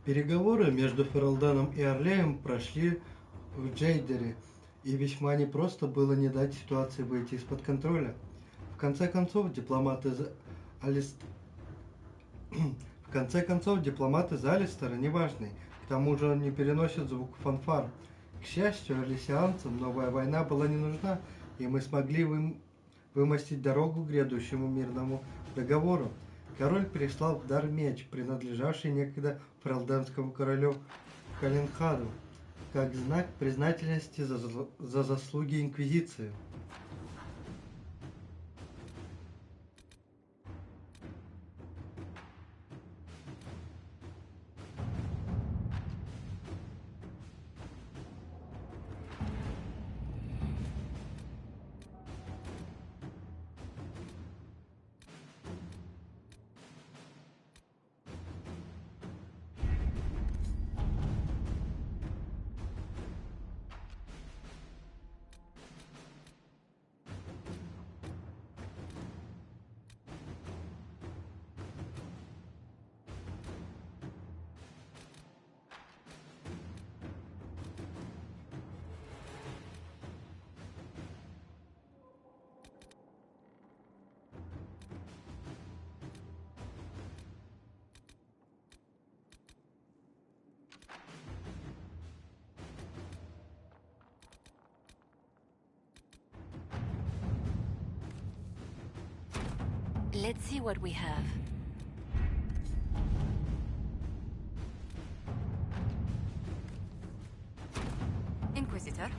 Переговоры между Фералданом и Орлеем прошли в Джейдере, и весьма непросто было не дать ситуации выйти из-под контроля. В конце концов, Алист... В конце концов, дипломат из Алистера неважный, к тому же он не переносит звук фанфар. К счастью, алисианцам новая война была не нужна, и мы смогли вымостить дорогу к грядущему мирному договору. Король переслал в дар меч, принадлежавший некогда фралданскому королю Калинхаду, как знак признательности за заслуги Инквизиции. Let's see what we have. Inquisitor.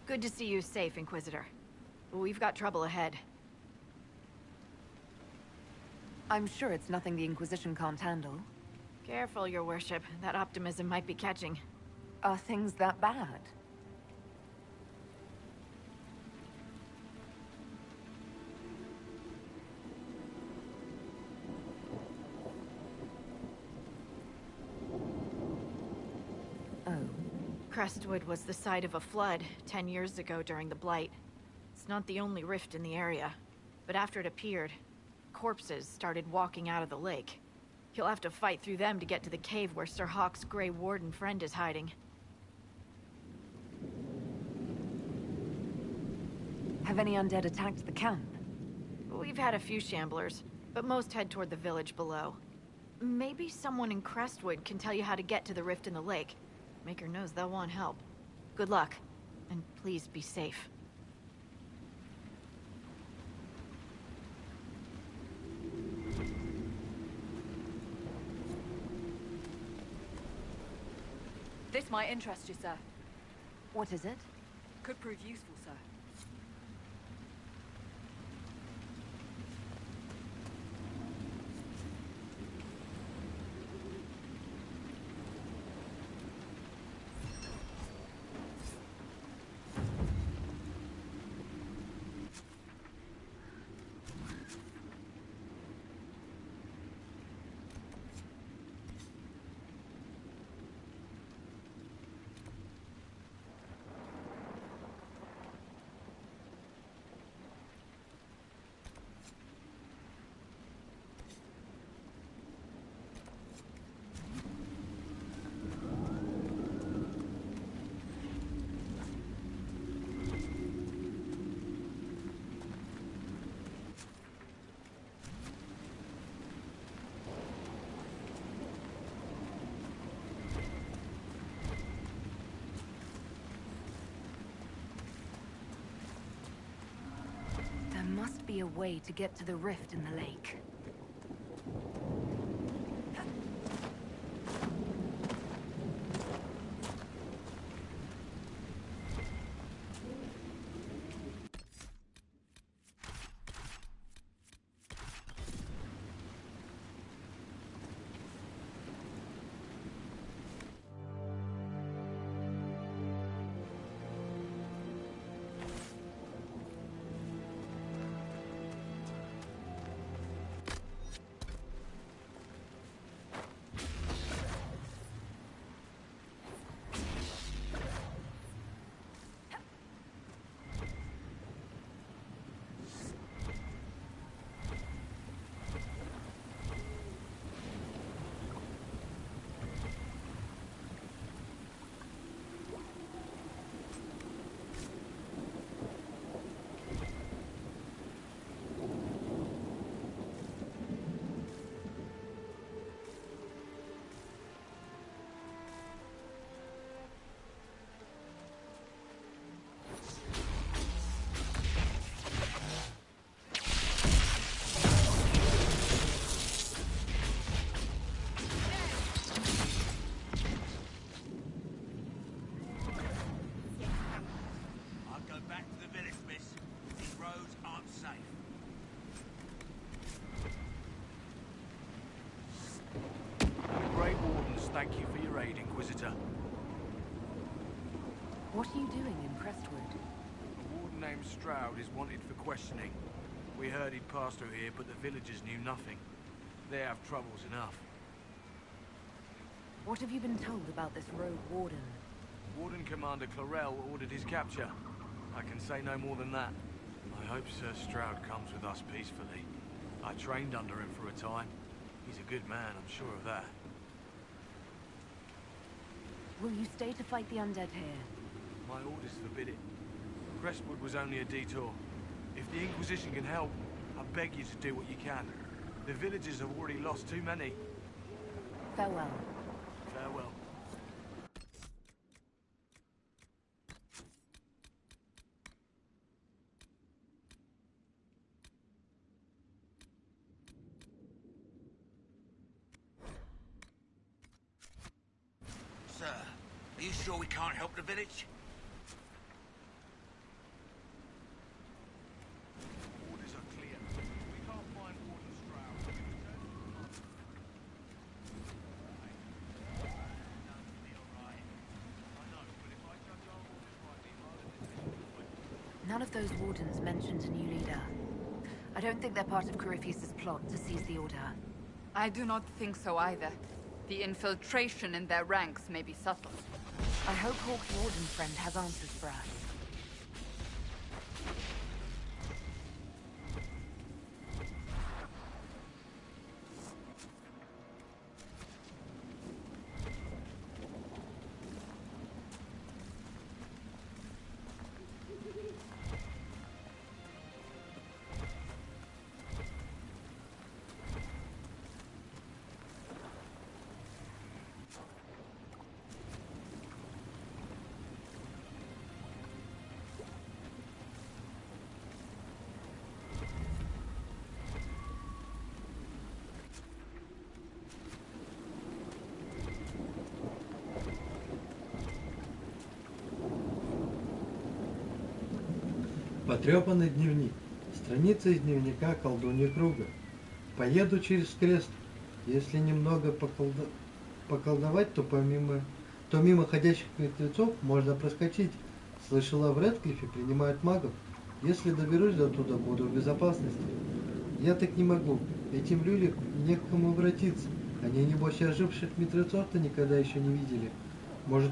Good to see you safe, Inquisitor. We've got trouble ahead. I'm sure it's nothing the Inquisition can't handle. Careful, Your Worship. That optimism might be catching. Are things that bad? Oh. Crestwood was the site of a flood 10 years ago during the Blight. It's not the only rift in the area, but after it appeared, corpses started walking out of the lake. You'll have to fight through them to get to the cave where Sir Hawke's Grey Warden friend is hiding. Have any undead attacked the camp? We've had a few shamblers, but most head toward the village below. Maybe someone in Crestwood can tell you how to get to the rift in the lake. Maker knows they'll want help. Good luck, and please be safe. This might interest you, sir. What is it? Could prove useful, sir. There must be a way to get to the rift in the lake. Thank you for your aid, Inquisitor. What are you doing in Crestwood? A warden named Stroud is wanted for questioning. We heard he'd passed through here, but the villagers knew nothing. They have troubles enough. What have you been told about this rogue warden? Warden Commander Clarel ordered his capture. I can say no more than that. I hope Sir Stroud comes with us peacefully. I trained under him for a time. He's a good man, I'm sure of that. Will you stay to fight the undead here? My orders forbid it. Crestwood was only a detour. If the Inquisition can help, I beg you to do what you can. The villagers have already lost too many. Farewell. Farewell. Sir, are you sure we can't help the village? None of those wardens mentioned a new leader. I don't think they're part of Corypheus' plot to seize the Order. I do not think so either. The infiltration in their ranks may be subtle. I hope Hawk's warden friend has answers for us. Потрепанный дневник. Страница из дневника колдуньи круга. Поеду через крест. Если немного поколдовать, то мимо ходящих мертвецов можно проскочить. Слышала, в Редклифе принимают магов. Если доберусь до туда, буду в безопасности. Я так не могу. Этим людям не к кому обратиться. Они, небось, оживших мертвецов-то никогда еще не видели. Может,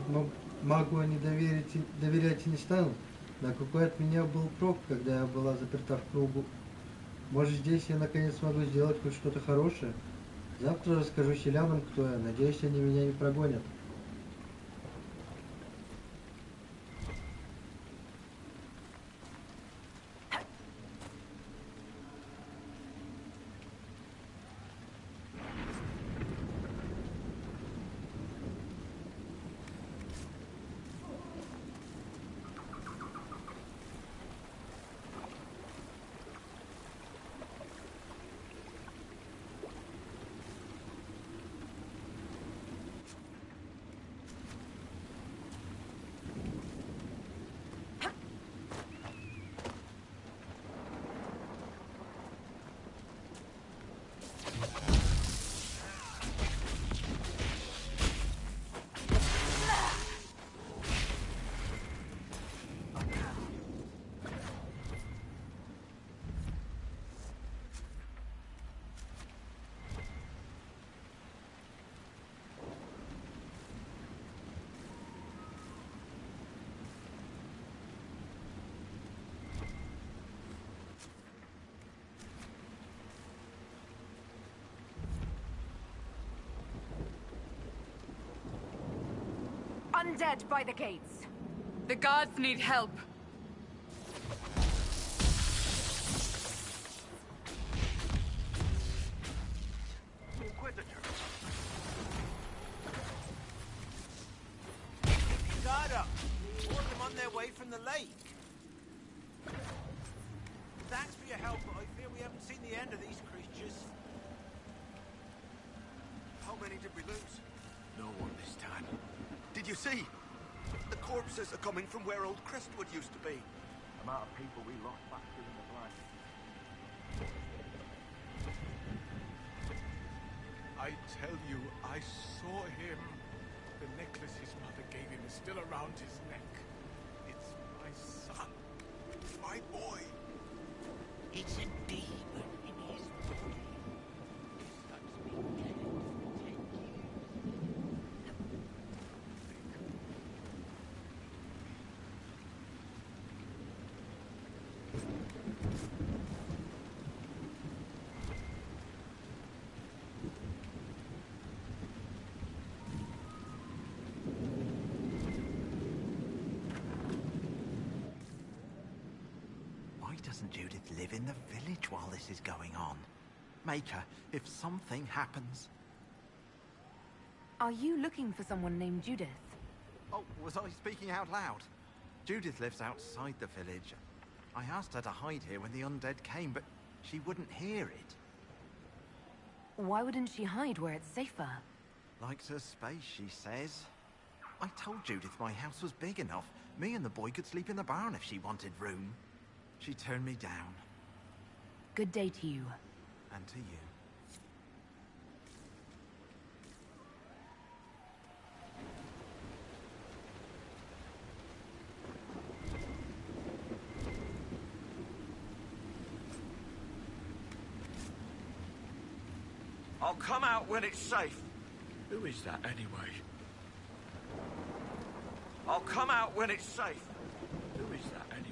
магу они доверять и не станут. Но какой от меня был прок, когда я была заперта в кругу. Может, здесь я наконец смогу сделать хоть что-то хорошее? Завтра расскажу селянам, кто я. Надеюсь, они меня не прогонят. Undead by the gates. The guards need help. Guard up! Warn them on their way from the lake. Thanks for your help, but I fear we haven't seen the end of these creatures. How many did we lose? No one this time. Did you see? The corpses are coming from where old Crestwood used to be. The amount of people we lost back during the blight. I tell you, I saw him. The necklace his mother gave him is still around his neck. It's my son. My boy. It's a demon in his body. His son's been dead for 10 years. Why doesn't Judith live in the village while this is going on? Make her, if something happens. Are you looking for someone named Judith? Oh, was I speaking out loud? Judith lives outside the village. I asked her to hide here when the undead came, but she wouldn't hear it. Why wouldn't she hide where it's safer? Likes her space, she says. I told Judith my house was big enough. Me and the boy could sleep in the barn if she wanted room. She turned me down. Good day to you. And to you. I'll come out when it's safe. Who is that, anyway? I'll come out when it's safe. Who is that, anyway?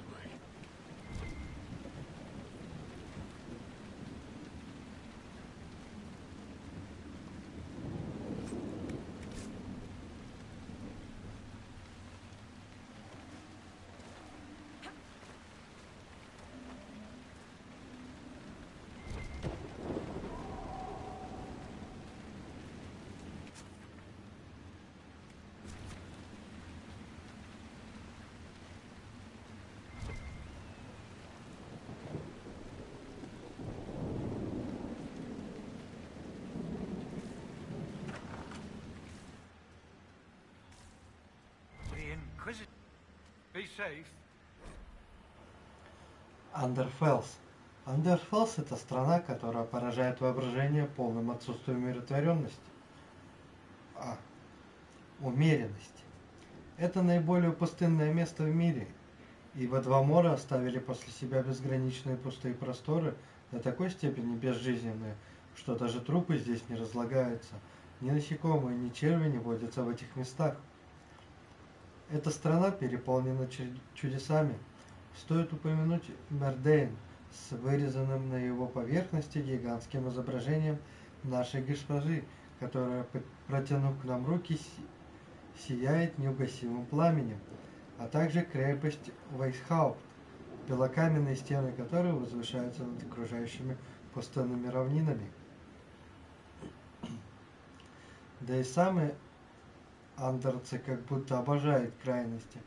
Inquisition. Be safe. Андерфеллс. Андерфеллс — это страна, которая поражает воображение полным отсутствием умиротворенности. Умеренности. Это наиболее пустынное место в мире, ибо два мора оставили после себя безграничные пустые просторы до такой степени безжизненные, что даже трупы здесь не разлагаются, ни насекомые, ни черви не водятся в этих местах. Эта страна переполнена чудесами. Стоит упомянуть Мердейн с вырезанным на его поверхности гигантским изображением нашей госпожи, которая, протянув к нам руки, сияет неугасимым пламенем, а также крепость Вейсхаупт, белокаменные стены которой возвышаются над окружающими пустынными равнинами. Да и сами андерцы как будто обожают крайности.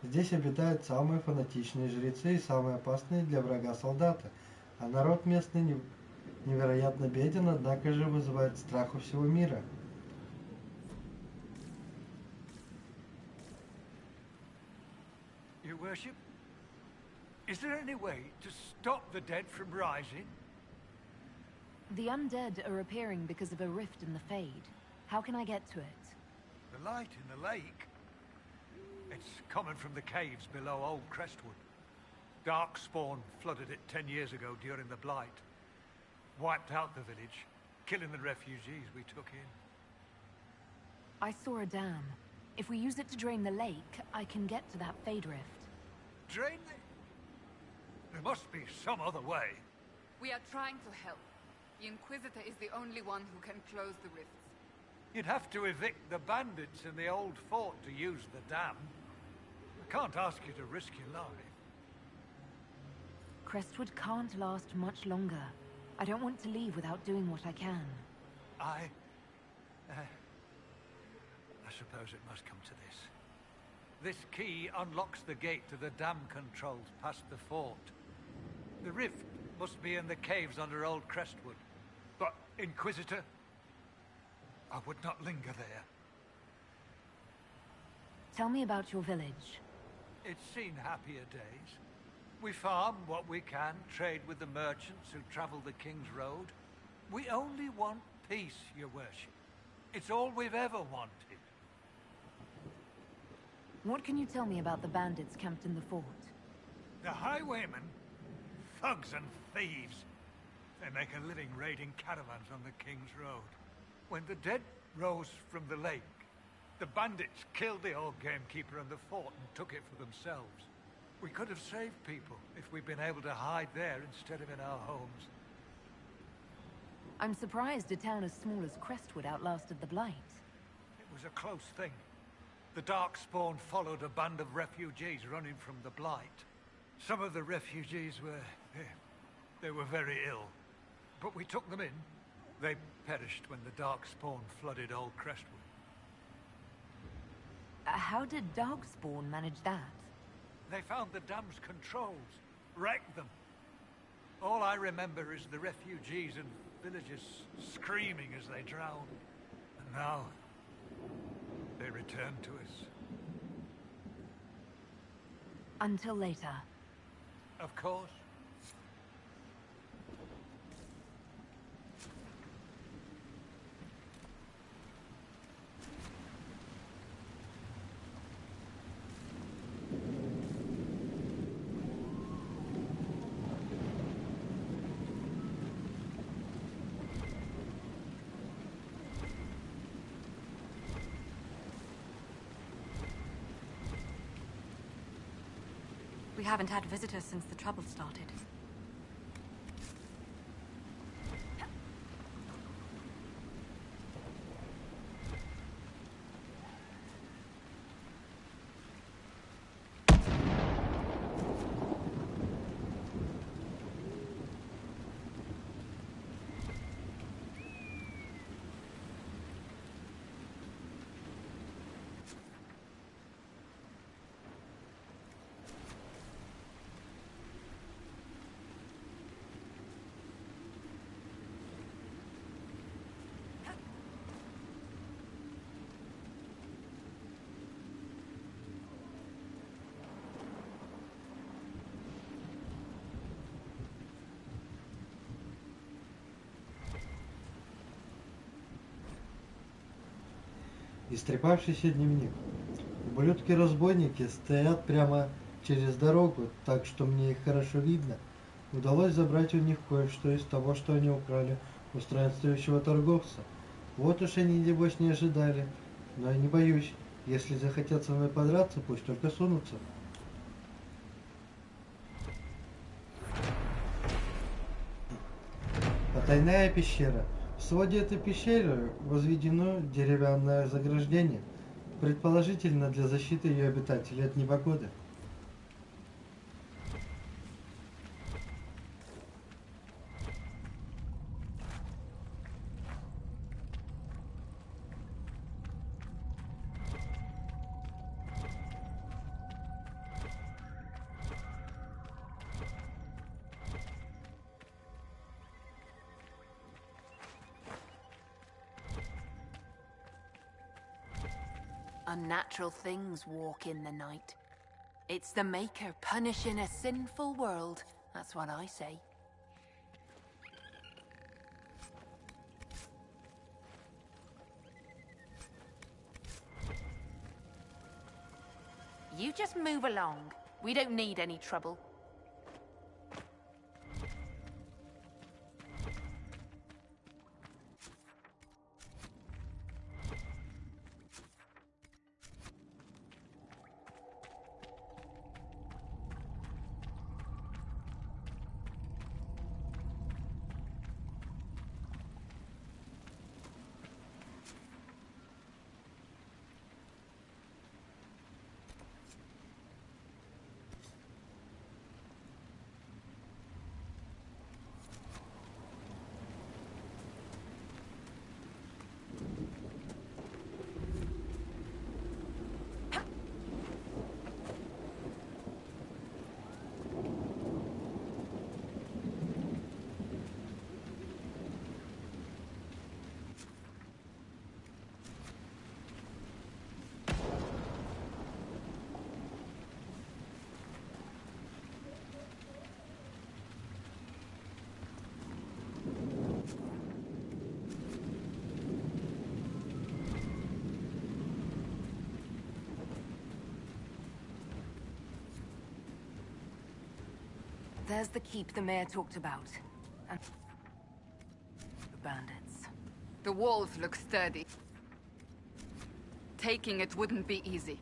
Здесь обитают самые фанатичные жрецы и самые опасные для врага солдаты, а народ местный невероятно беден, однако же вызывает страх у всего мира. Your worship, is there any way to stop the dead from rising? The undead are appearing because of a rift in the Fade. How can I get to it? The light in the lake? It's coming from the caves below Old Crestwood. Darkspawn flooded it 10 years ago during the Blight. Wiped out the village, killing the refugees we took in. I saw a dam. If we use it to drain the lake, I can get to that Fade rift. Drain the... There must be some other way. We are trying to help. The Inquisitor is the only one who can close the rifts. You'd have to evict the bandits in the old fort to use the dam. I can't ask you to risk your life. Crestwood can't last much longer. I don't want to leave without doing what I can. I suppose it must come to this. This key unlocks the gate to the dam controls past the fort. The rift must be in the caves under Old Crestwood. But, Inquisitor, I would not linger there. Tell me about your village. It's seen happier days. We farm what we can, trade with the merchants who travel the King's Road. We only want peace, your worship. It's all we've ever wanted. What can you tell me about the bandits camped in the fort? The highwaymen? Thugs and thieves. They make a living raiding caravans on the King's Road. When the dead rose from the lake, the bandits killed the old gamekeeper and the fort and took it for themselves. We could have saved people if we'd been able to hide there instead of in our homes. I'm surprised a town as small as Crestwood outlasted the Blight. It was a close thing. The Darkspawn followed a band of refugees running from the Blight. Some of the refugees they were very ill. But we took them in. They perished when the Darkspawn flooded Old Crestwood. How did Darkspawn manage that? They found the dam's controls, wrecked them. All I remember is the refugees and villagers screaming as they drowned. And now, they return to us. Until later. Of course. We haven't had visitors since the trouble started. Истрепавшийся дневник. Ублюдки-разбойники стоят прямо через дорогу, так что мне их хорошо видно. Удалось забрать у них кое-что из того, что они украли у странствующего торговца. Вот уж они, небось, не ожидали. Но я не боюсь. Если захотят со мной подраться, пусть только сунутся. Потайная пещера. В своде этой пещеры возведено деревянное заграждение, предположительно для защиты ее обитателей от непогоды. Unnatural things walk in the night. It's the Maker punishing a sinful world. That's what I say. You just move along. We don't need any trouble. There's the keep the mayor talked about. And the bandits. The walls look sturdy. Taking it wouldn't be easy.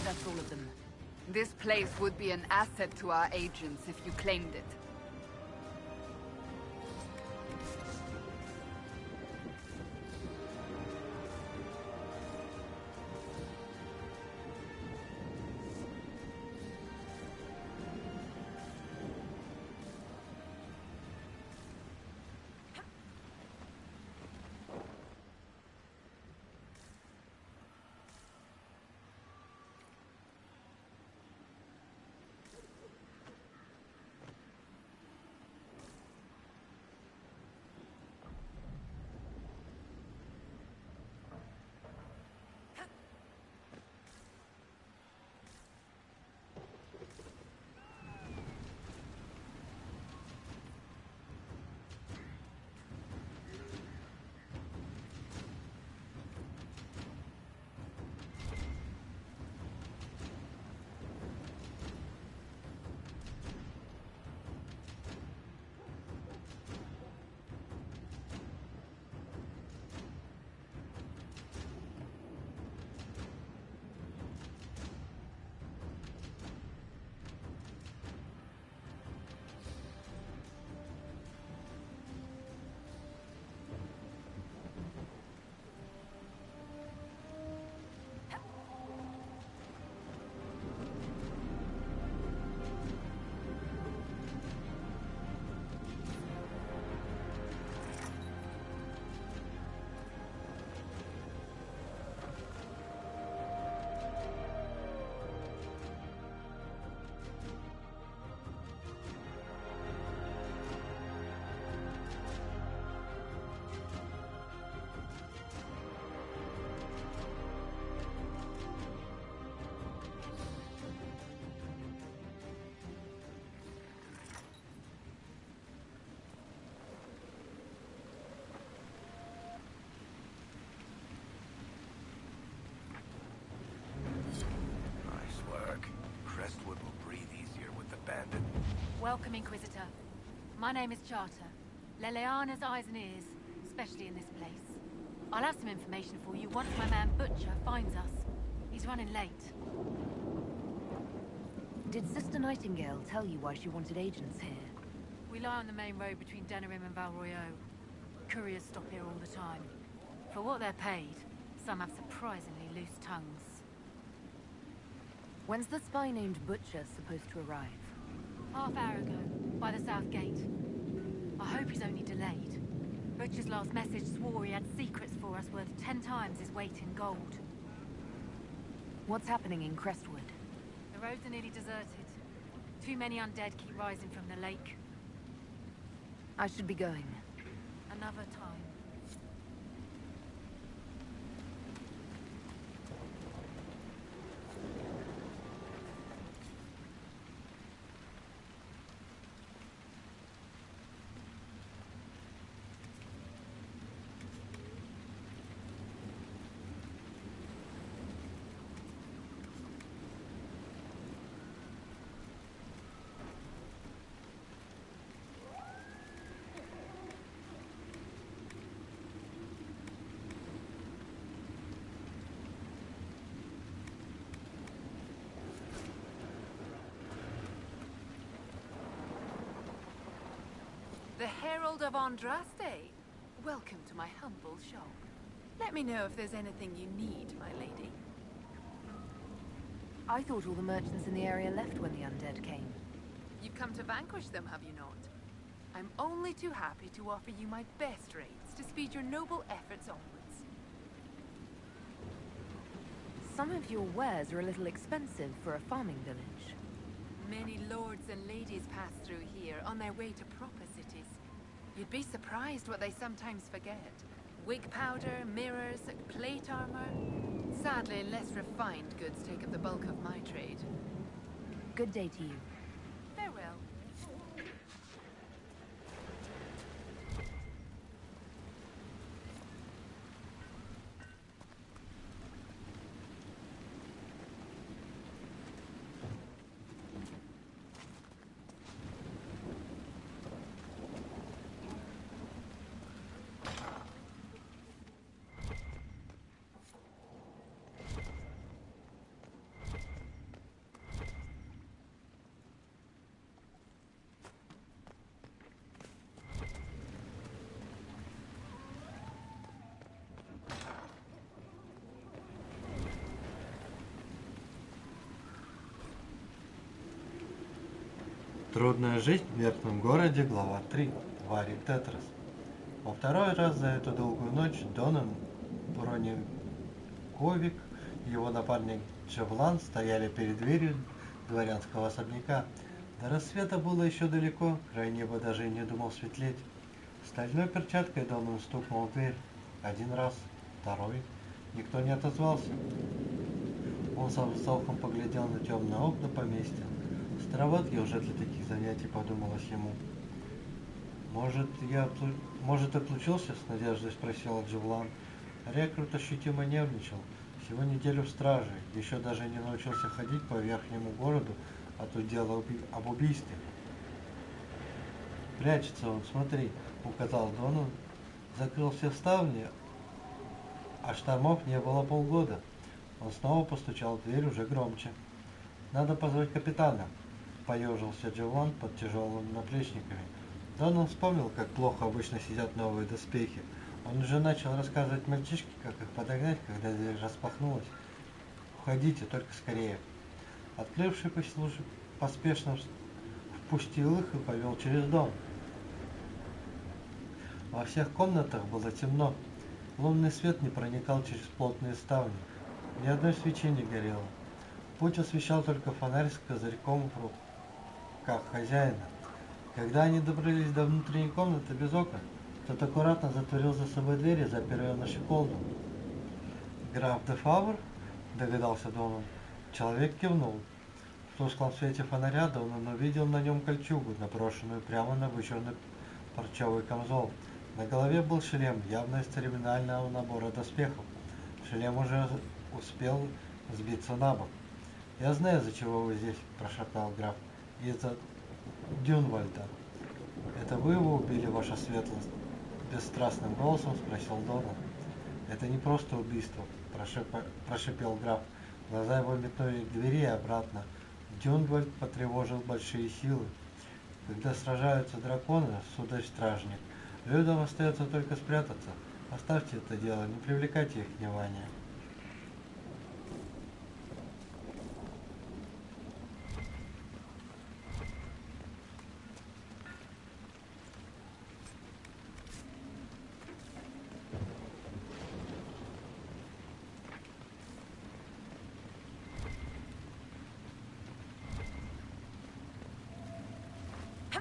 that's all of them. This place would be an asset to our agents if you claimed it. Welcome, Inquisitor. My name is Charter. Leleana's eyes and ears, especially in this place. I'll have some information for you once my man Butcher finds us. He's running late. Did Sister Nightingale tell you why she wanted agents here? We lie on the main road between Denerim and Valroyo. Couriers stop here all the time. For what they're paid, some have surprisingly loose tongues. When's the spy named Butcher supposed to arrive? Half hour ago, by the south gate. I hope he's only delayed. Butcher's last message swore he had secrets for us worth 10 times his weight in gold. What's happening in Crestwood? The roads are nearly deserted. Too many undead keep rising from the lake. I should be going. Another time. The Herald of Andraste. Welcome to my humble shop. Let me know if there's anything you need, my lady. I thought all the merchants in the area left when the undead came. You've come to vanquish them, have you not? I'm only too happy to offer you my best rates to speed your noble efforts onwards. Some of your wares are a little expensive for a farming village. Many lords and ladies pass through here on their way to proper cities. You'd be surprised what they sometimes forget. Wig powder, mirrors, plate armor. Sadly, less refined goods take up the bulk of my trade. Good day to you. Farewell. Трудная жизнь в мертвом городе, глава 3. Варик Тетрас. Во второй раз за эту долгую ночь Донан, Брониковик и его напарник Джевлан стояли перед дверью дворянского особняка. До рассвета было еще далеко, край неба даже и не думал светлеть. Стальной перчаткой Донан стукнул в дверь. Один раз, второй. Никто не отозвался. Он со вздохом поглядел на темные окна поместья. Староват я уже для таких занятий, подумалось ему. Может, отлучился? С надеждой спросил Джевлан. Рекрут ощутимо нервничал. Всего неделю в страже, еще даже не научился ходить по верхнему городу, а тут дело об убийстве. Прячется он, смотри, указал Донан. Закрыл все ставни, а штормов не было полгода. Он снова постучал в дверь уже громче. Надо позвать капитана. Поежился Джован под тяжелыми наплечниками. Донан вспомнил, как плохо обычно сидят новые доспехи. Он уже начал рассказывать мальчишке, как их подогнать, когда дверь распахнулась. «Уходите, только скорее». Открывший поспешно впустил их и повел через дом. Во всех комнатах было темно. Лунный свет не проникал через плотные ставни. Ни одной свечи не горело. Путь освещал только фонарь с козырьком в руках хозяина. Когда они добрались до внутренней комнаты без окон, тот аккуратно затворил за собой дверь и запер ее на щеколду. «Граф де Фавр?» – догадался Донан. Человек кивнул. В тусклом свете фонаря Донан увидел на нем кольчугу, наброшенную прямо на вычурный парчевый камзол. На голове был шлем, явно из церемониального набора доспехов. Шлем уже успел сбиться на бок. «Я знаю, из-за чего вы здесь», – прошептал граф. «Из-за Дюнвальда». «Это вы его убили, ваша светлость?» – бесстрастным голосом спросил Донан. «Это не просто убийство», – прошепел граф. Глаза его метнули к двери и обратно. Дюнвальд потревожил большие силы. Когда сражаются драконы, сударь-стражник, людям остается только спрятаться. Оставьте это дело, не привлекайте их внимания.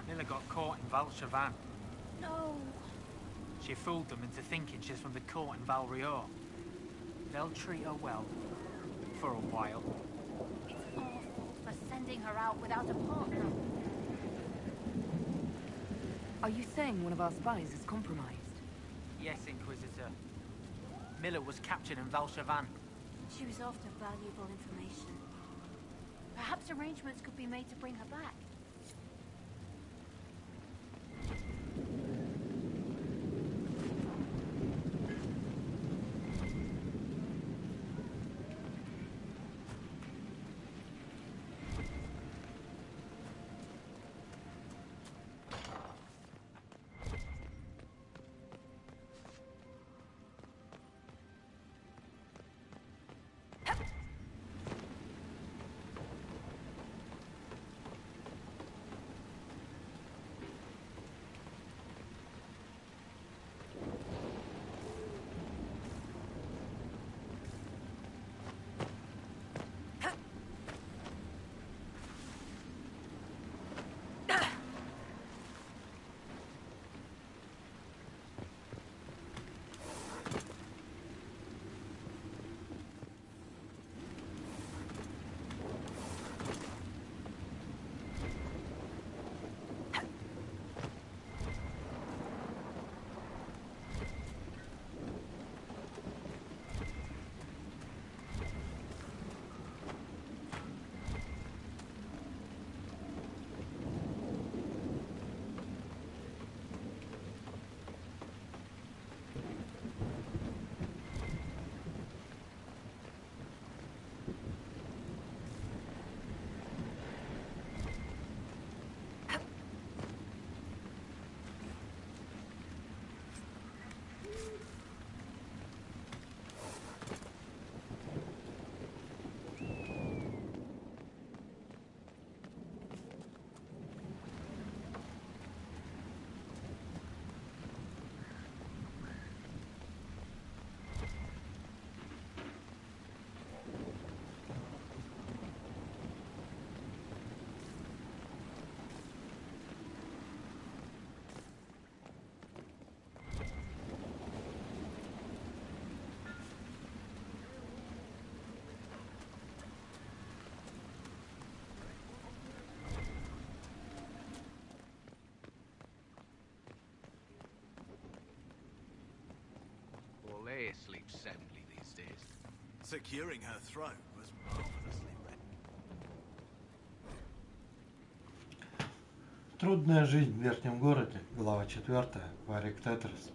Miller got caught in Valchavan. No. She fooled them into thinking she's from the court in Valrior. They'll treat her well. For a while. It's awful for sending her out without a partner. Are you saying one of our spies is compromised? Yes, Inquisitor. Miller was captured in Valchavan. She was after valuable information. Perhaps arrangements could be made to bring her back. Securing her throat was marvelously read. Трудная жизнь в верхнем городе. Глава 4. Варик Тетрис.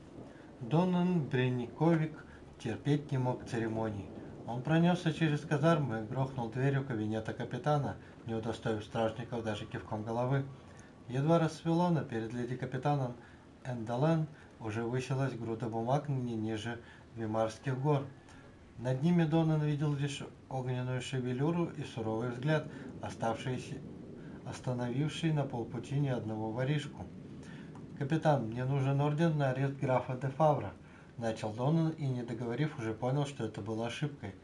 Донан Бренниковик терпеть не мог церемоний. Он пронесся через казарму и грохнул дверью кабинета капитана, не удостоив стражников даже кивком головы. Едва рассвело, но перед леди-капитаном Эндален уже высилась груда бумаг не ниже Вимарских гор. Над ними Донан видел лишь огненную шевелюру и суровый взгляд, остановивший на полпути ни одного воришку. «Капитан, мне нужен орден на арест графа де Фавра», — начал Донан и, не договорив, уже понял, что это было ошибкой.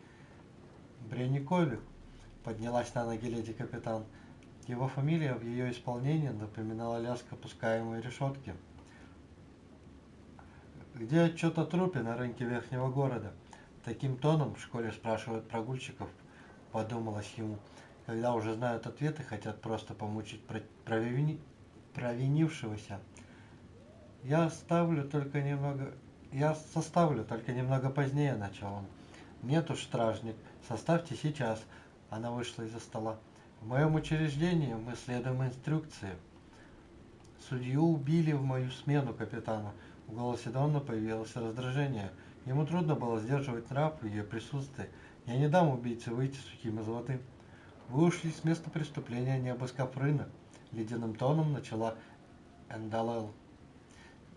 «Бренниковик», — поднялась на ноги леди-капитан. Его фамилия в ее исполнении напоминала лязг опускаемой решетки. «Где отчет о трупе на рынке верхнего города?» Таким тоном в школе спрашивают прогульщиков, подумалось ему, когда уже знают ответы, хотят просто помучить провинившегося. Я составлю только немного позднее, начал он. Нет уж, стражник, составьте сейчас. Она вышла из-за стола. В моем учреждении мы следуем инструкции. Судью убили в мою смену, капитана. В голосе Донна появилось раздражение. Ему трудно было сдерживать нрав в ее присутствии. Я не дам убийце выйти сухим из воды. Вы ушли с места преступления, не обыскав рынок. Ледяным тоном начала Эндалел,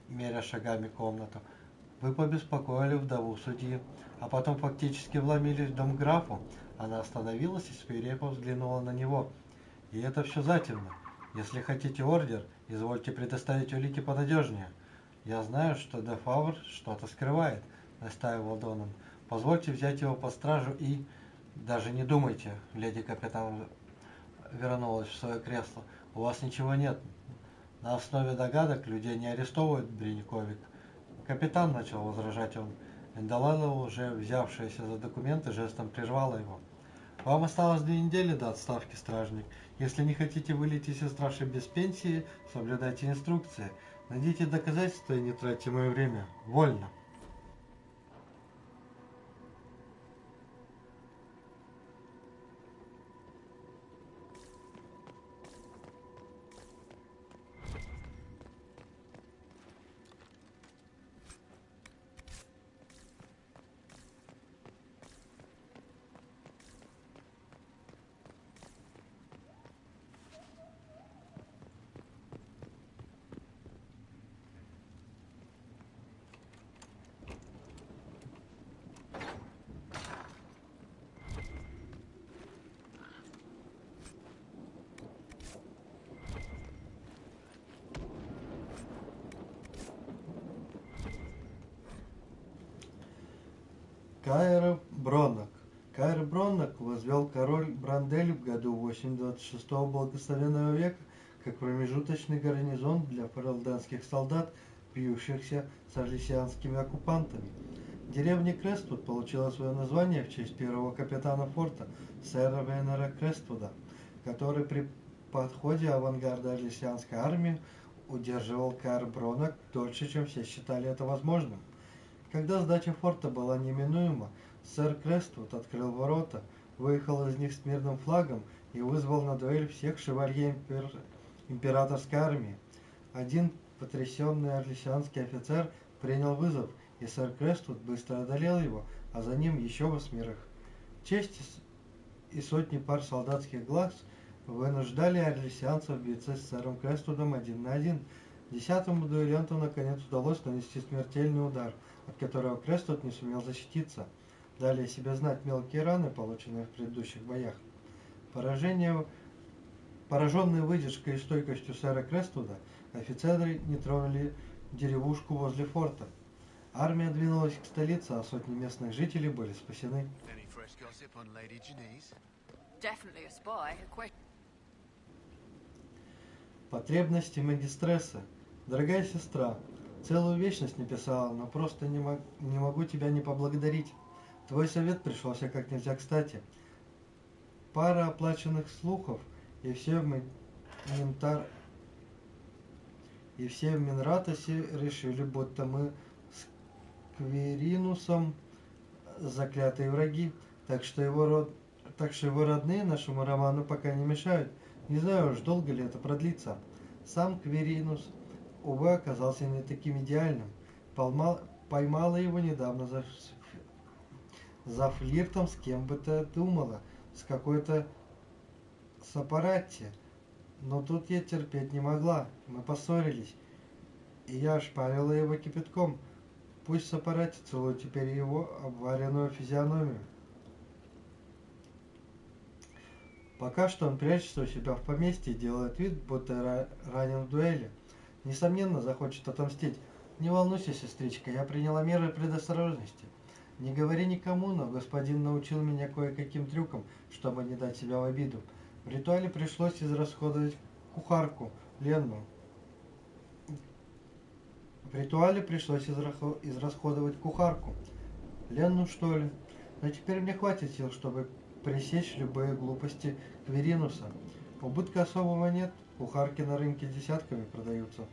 меря шагами комнату. Вы побеспокоили вдову судьи, а потом фактически вломились в дом графу. Она остановилась и свирепо взглянула на него. И это все затемно. Если хотите ордер, извольте предоставить улики понадежнее. Я знаю, что де Фавр что-то скрывает, настаивал Донан. Позвольте взять его под стражу и... Даже не думайте, леди-капитан вернулась в свое кресло. У вас ничего нет. На основе догадок людей не арестовывают, Бренниковик. Капитан, начал возражать он. Эндалела, уже взявшаяся за документы, жестом прервала его. Вам осталось 2 недели до отставки, стражник. Если не хотите вылететь из стражи без пенсии, соблюдайте инструкции. Найдите доказательства и не тратьте мое время. Вольно. Каэр Броннок возвел король Брандель в году 826 благословенного века как промежуточный гарнизон для ферелденских солдат, бьющихся с орлесианскими оккупантами. Деревня Крествуд получила свое название в честь первого капитана форта, сэра Вейнера Крествуда, который при подходе авангарда орлесианской армии удерживал Каэр Броннок дольше, чем все считали это возможным. Когда сдача форта была неминуема, сэр Крествуд открыл ворота, выехал из них с мирным флагом и вызвал на дуэль всех шевалье императорской армии. Один потрясенный орлесианский офицер принял вызов, и сэр Крествуд быстро одолел его, а за ним еще 8. Честь и сотни пар солдатских глаз вынуждали орлесианцев биться с сэром Крествудом 1 на 1. 10-му дуэлянту наконец удалось нанести смертельный удар, от которого Крествуд не сумел защититься. Дали себе знать мелкие раны, полученные в предыдущих боях. Пораженные выдержкой и стойкостью сэра Крествуда, офицеры не тронули деревушку возле форта. Армия двинулась к столице, а сотни местных жителей были спасены. Потребности магистрессы. Дорогая сестра, целую вечность не писала, но просто не могу тебя не поблагодарить. Твой совет пришелся как нельзя кстати. Пара оплаченных слухов, и все в Минратосе решили, будто мы с Кверинусом заклятые враги. Так что его родные нашему роману пока не мешают. Не знаю уж, долго ли это продлится. Сам Кверинус, увы, оказался не таким идеальным. Поймала его недавно за флиртом с кем бы ты думала, с какой-то Сапаратти. Но тут я терпеть не могла. Мы поссорились, и я ошпарила его кипятком. Пусть Сапаратти целует теперь его обваренную физиономию. Пока что он прячется у себя в поместье и делает вид, будто ранен в дуэли. Несомненно, захочет отомстить. Не волнуйся, сестричка, я приняла меры предосторожности. Не говори никому, но господин научил меня кое-каким трюкам, чтобы не дать себя в обиду. В ритуале пришлось израсходовать кухарку Ленну. Ленну, что ли? Но теперь мне хватит сил, чтобы пресечь любые глупости Кверинуса. Убытка особого нет, кухарки на рынке десятками продаются.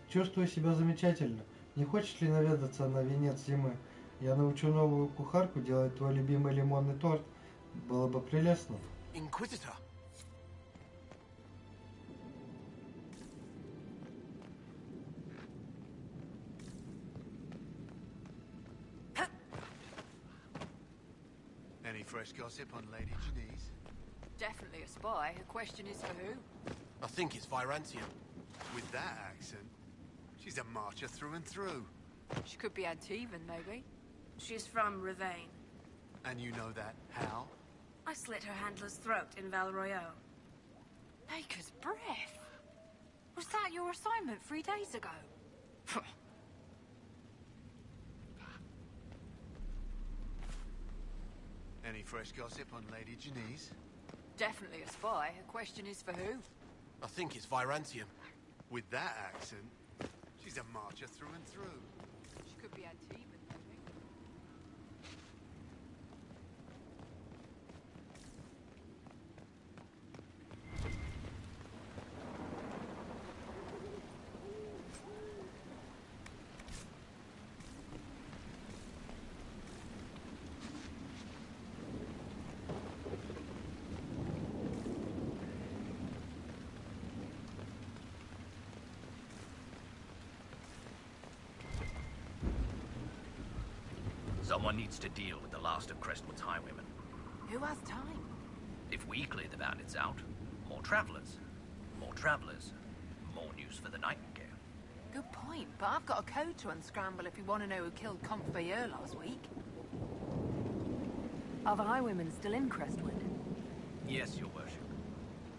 Чувствую себя замечательно. Не хочешь ли наведаться на венец зимы? Я научу новую кухарку делать твой любимый лимонный торт. Было бы прелестно. Inquisitor. Any fresh gossip on Lady Janice? Definitely a spy. The question is for who? I think it's Virantium. With that accent, she's a marcher through and through. She could be Antivan, maybe. She's from Ravane. And you know that how? I slit her handler's throat in Val Royeaux. Baker's breath. Was that your assignment 3 days ago? Any fresh gossip on Lady Janice? Definitely a spy. The question is for who? I think it's Virantium. With that accent, she's a marcher through and through. She could be Antivan, maybe. Someone needs to deal with the last of Crestwood's highwaymen. Who has time? If we clear the bandits out, more travelers. More travelers. More news for the Nightingale. Good point, but I've got a code to unscramble if you want to know who killed Comte Bayeux last week. Are the highwaymen still in Crestwood? Yes, your worship.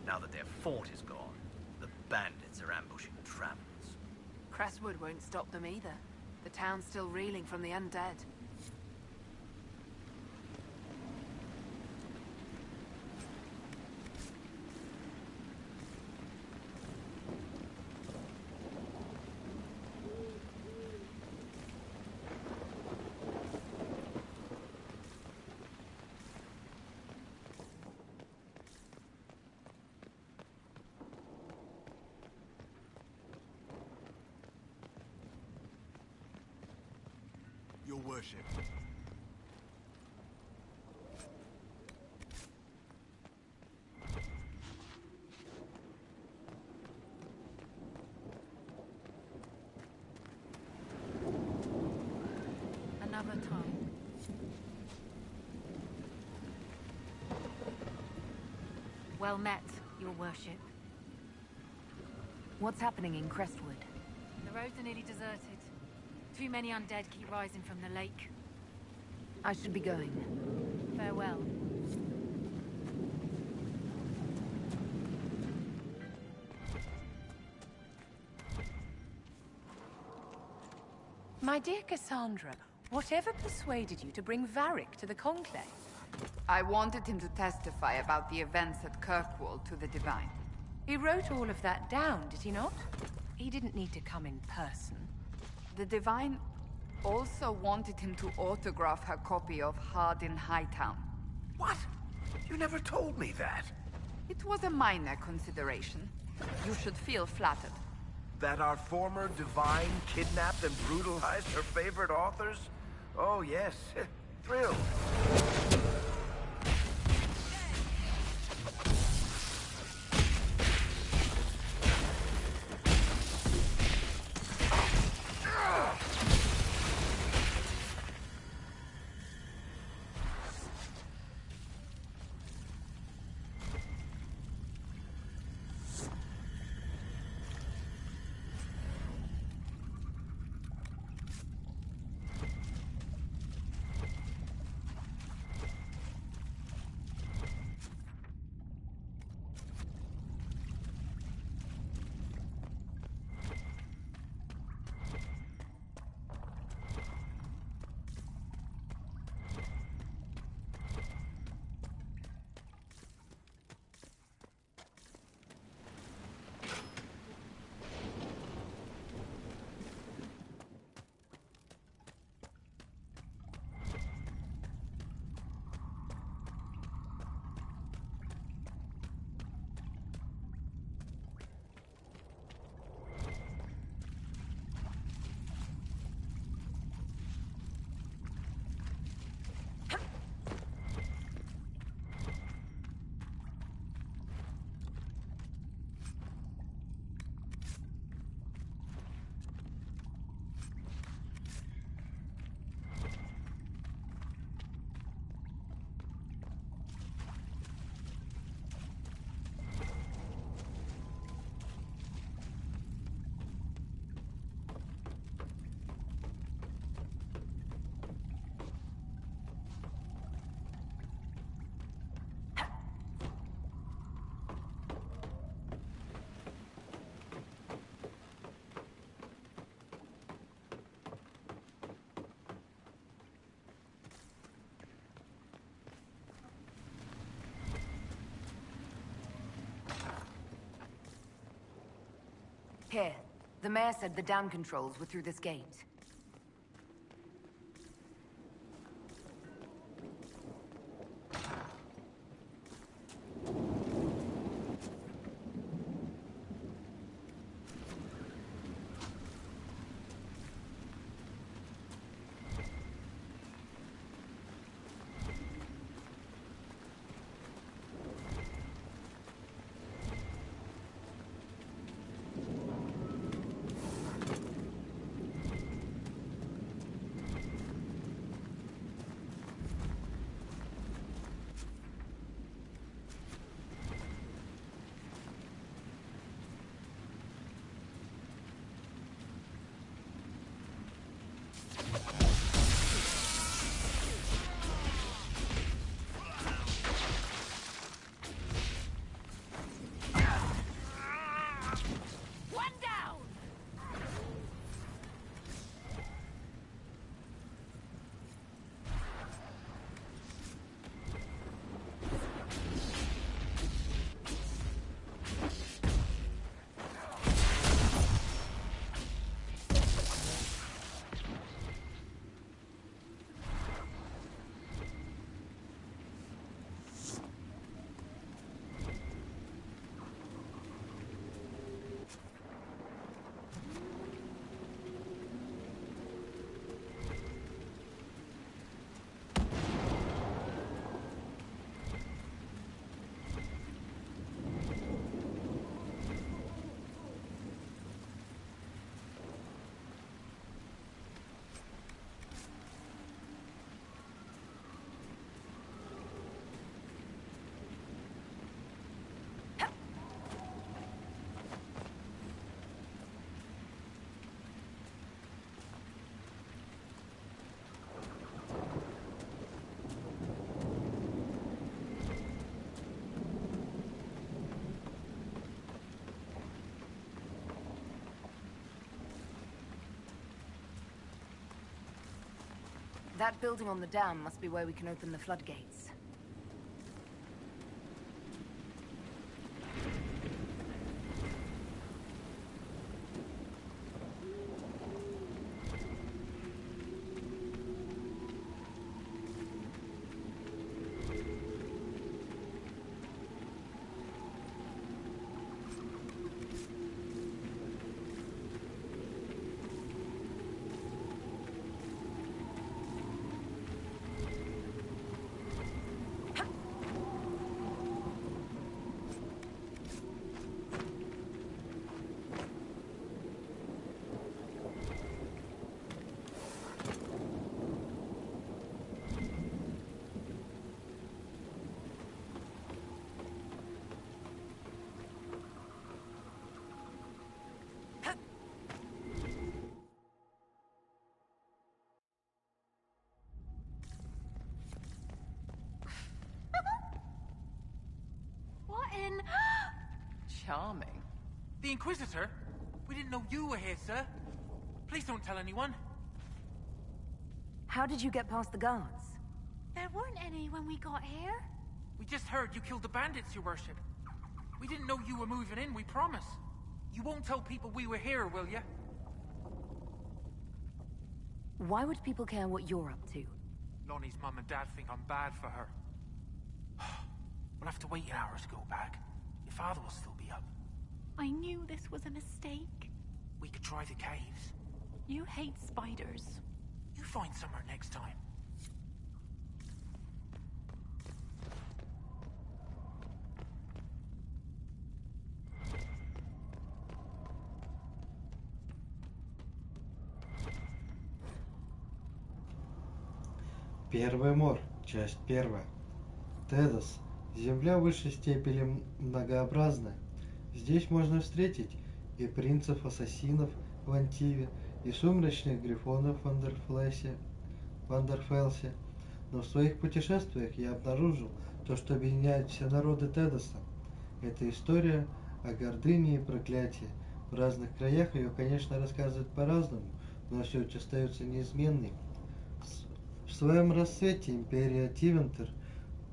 Now that their fort is gone, the bandits are ambushing travelers. Crestwood won't stop them either. The town's still reeling from the undead. Your worship. Another time. Well met, your worship. What's happening in Crestwood? The roads are nearly deserted. Too many undead keep rising from the lake. I should be going. Farewell. My dear Cassandra, whatever persuaded you to bring Varric to the Conclave? I wanted him to testify about the events at Kirkwall to the Divine. He wrote all of that down, did he not? He didn't need to come in person. The Divine also wanted him to autograph her copy of Hard in Hightown. What? You never told me that. It was a minor consideration. You should feel flattered. That our former Divine kidnapped and brutalized her favorite authors? Oh, yes. Thrilled. Here. The mayor said the dam controls were through this gate. That building on the dam must be where we can open the floodgates. Charming. The Inquisitor? We didn't know you were here, sir. Please don't tell anyone. How did you get past the guards? There weren't any when we got here. We just heard you killed the bandits, your worship. We didn't know you were moving in, we promise. You won't tell people we were here, will you? Why would people care what you're up to? Lonnie's mum and dad think I'm bad for her. We'll have to wait an hour to go back. Your father will still be up. I knew this was a mistake. We could try the caves. You hate spiders. You find somewhere next time. Первый мор. Часть первая. Тедос. Земля в высшей степени многообразна. Здесь можно встретить и принцев-ассасинов в Антиве, и сумрачных грифонов в Вандерфелсе. Но в своих путешествиях я обнаружил то, что объединяет все народы Тедоса. Это история о гордыне и проклятии. В разных краях ее, конечно, рассказывают по-разному, но суть остается неизменной. В своем расцвете империя Тивентер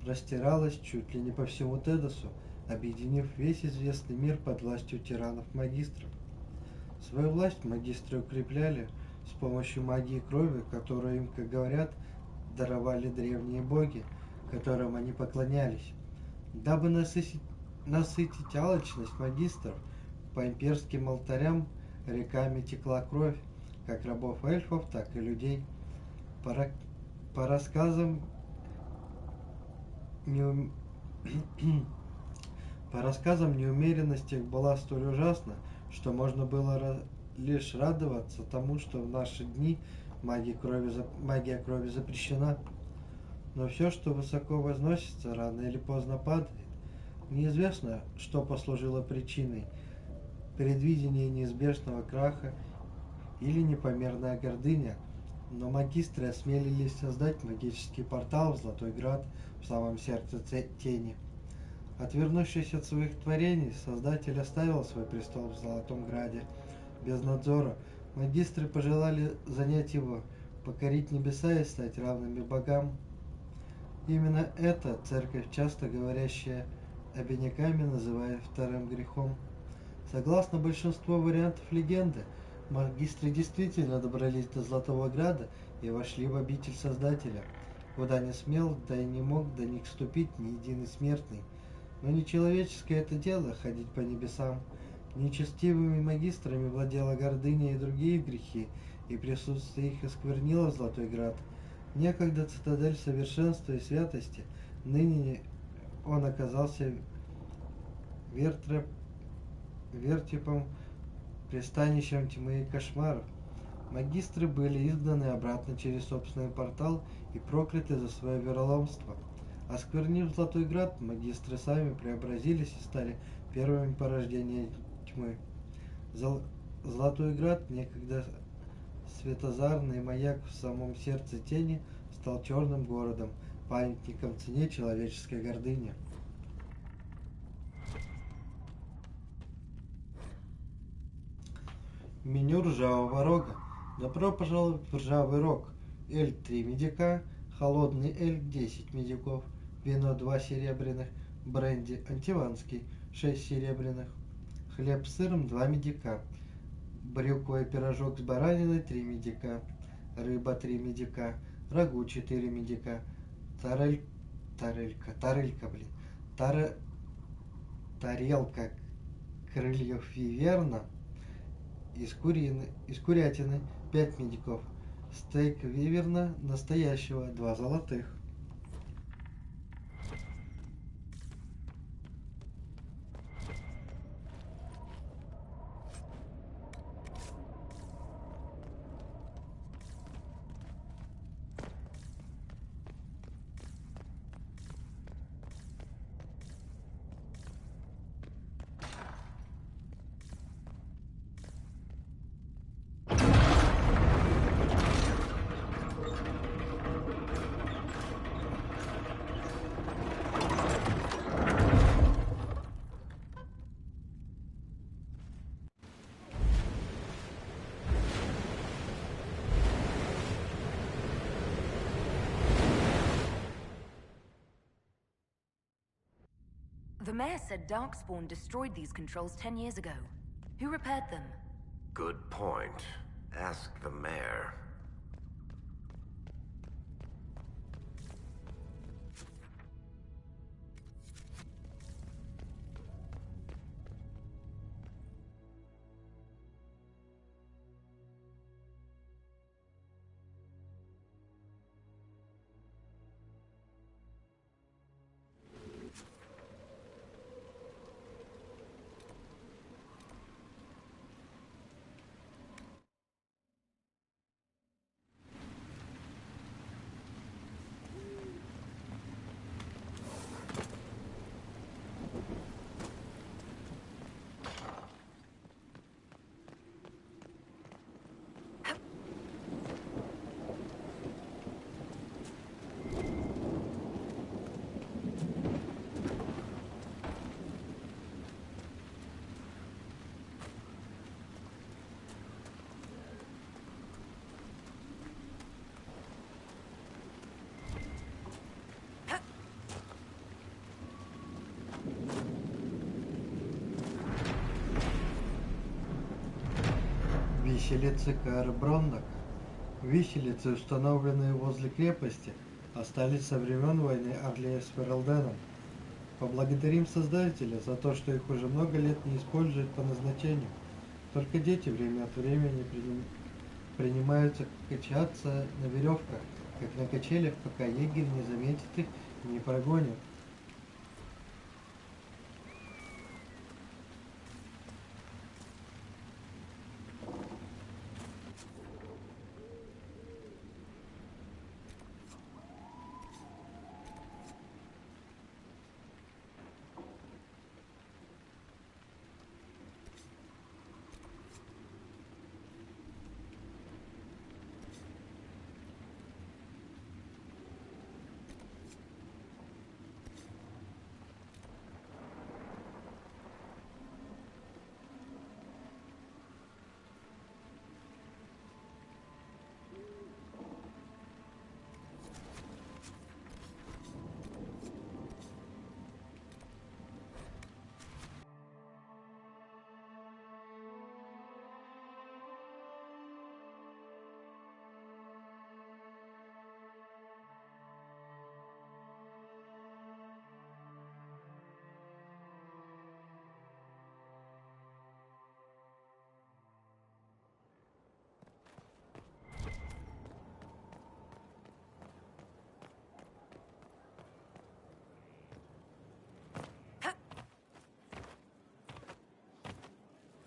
простиралась чуть ли не по всему Тедосу, объединив весь известный мир под властью тиранов-магистров. Свою власть магистры укрепляли с помощью магии крови, которую им, как говорят, даровали древние боги, которым они поклонялись. Дабы насытить алчность магистров, по имперским алтарям реками текла кровь, как рабов эльфов, так и людей. По рассказам по рассказам неумеренность их была столь ужасна, что можно было лишь радоваться тому, что в наши дни магия крови запрещена. Но все, что высоко возносится, рано или поздно падает. Неизвестно, что послужило причиной: предвидение неизбежного краха или непомерная гордыня, но магистры осмелились создать магический портал в Золотой Град в самом сердце тени. Отвернувшись от своих творений, Создатель оставил свой престол в Золотом Граде без надзора. Магистры пожелали занять его, покорить небеса и стать равными богам. Именно это церковь, часто говорящая обиняками, называет вторым грехом. Согласно большинству вариантов легенды, магистры действительно добрались до Золотого Града и вошли в обитель Создателя, куда не смел, да и не мог до них ступить ни единый смертный. Но не человеческое это дело ходить по небесам. Нечестивыми магистрами владела гордыня и другие грехи, и присутствие их осквернило Золотой Град. Некогда цитадель совершенства и святости, ныне он оказался вертепом, пристанищем тьмы и кошмаров. Магистры были изгнаны обратно через собственный портал и прокляты за свое вероломство. Осквернив Золотой Град, магистры сами преобразились и стали первыми порождения тьмы. Золотой Град, некогда светозарный маяк в самом сердце тени, стал черным городом, памятником цене человеческой гордыни. Меню ржавого рога. Добро пожаловать в ржавый рог. Эль 3 медика, холодный эль 10 медиков, вино 2 серебряных, бренди антиванский 6 серебряных, хлеб с сыром 2 медика, брюквой пирожок с бараниной 3 медика, рыба 3 медика, рагу 4 медика, тарелка крыльев виверна из курятины 5 медиков, стейк виверна настоящего 2 золотых. The mayor said Darkspawn destroyed these controls 10 years ago. Who repaired them? Good point. Ask the mayor. виселицы Каэр-Броннок. Виселицы, установленные возле крепости, остались со времен войны Орлея с Фералденом. Поблагодарим Создателя за то, что их уже много лет не используют по назначению. Только дети время от времени принимаются качаться на веревках, как на качелях, пока егерь не заметит их и не прогонит.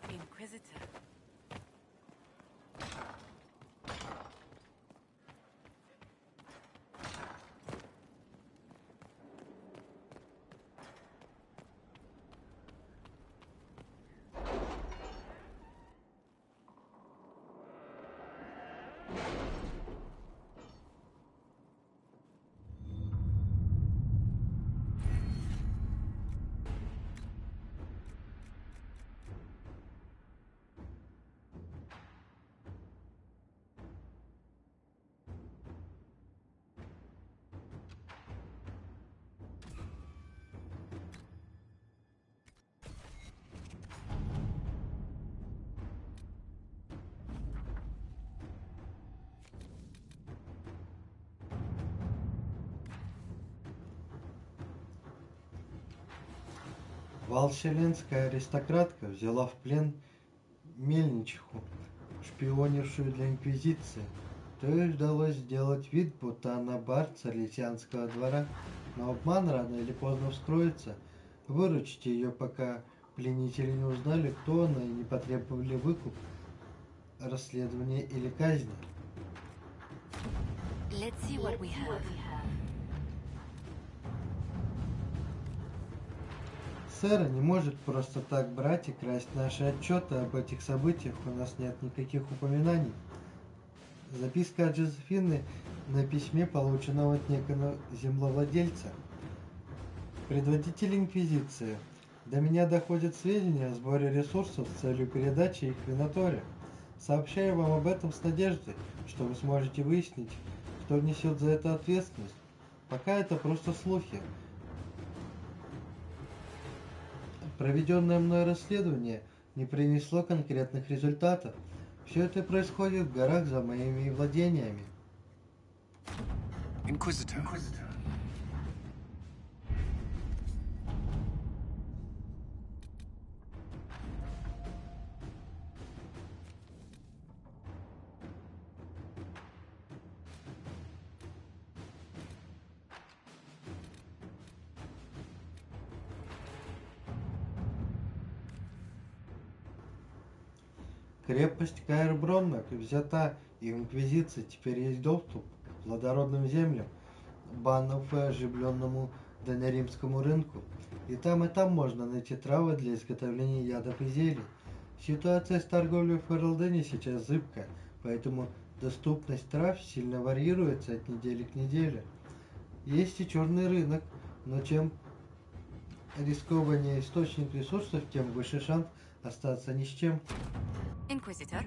Inquisitor. Валшеленская аристократка взяла в плен мельничиху, шпионившую для Инквизиции. То ей удалось сделать вид, будто она бард Сарлисианского двора, но обман рано или поздно вскроется. Выручите ее, пока пленители не узнали, кто она, и не потребовали выкуп, расследование или казни. Let's see what we have. Сэра не может просто так брать и красть наши отчеты об этих событиях, у нас нет никаких упоминаний. Записка от Жозефины на письме, полученного от некого землевладельца. Предводитель Инквизиции. До меня доходят сведения о сборе ресурсов с целью передачи их Винаторе. Сообщаю вам об этом с надеждой, что вы сможете выяснить, кто несет за это ответственность. Пока это просто слухи. Проведенное мной расследование не принесло конкретных результатов. Все это происходит в горах за моими владениями. Inquisitor. Крепость Каэр-Броннок взята, и в Инквизиции теперь есть доступ к плодородным землям, баннов и оживленному донеримскому рынку. И там можно найти травы для изготовления ядов и зелий. Ситуация с торговлей в Фералдене сейчас зыбкая, поэтому доступность трав сильно варьируется от недели к неделе. Есть и черный рынок, но чем рискованнее источник ресурсов, тем выше шанс остаться ни с чем. Inquisitor.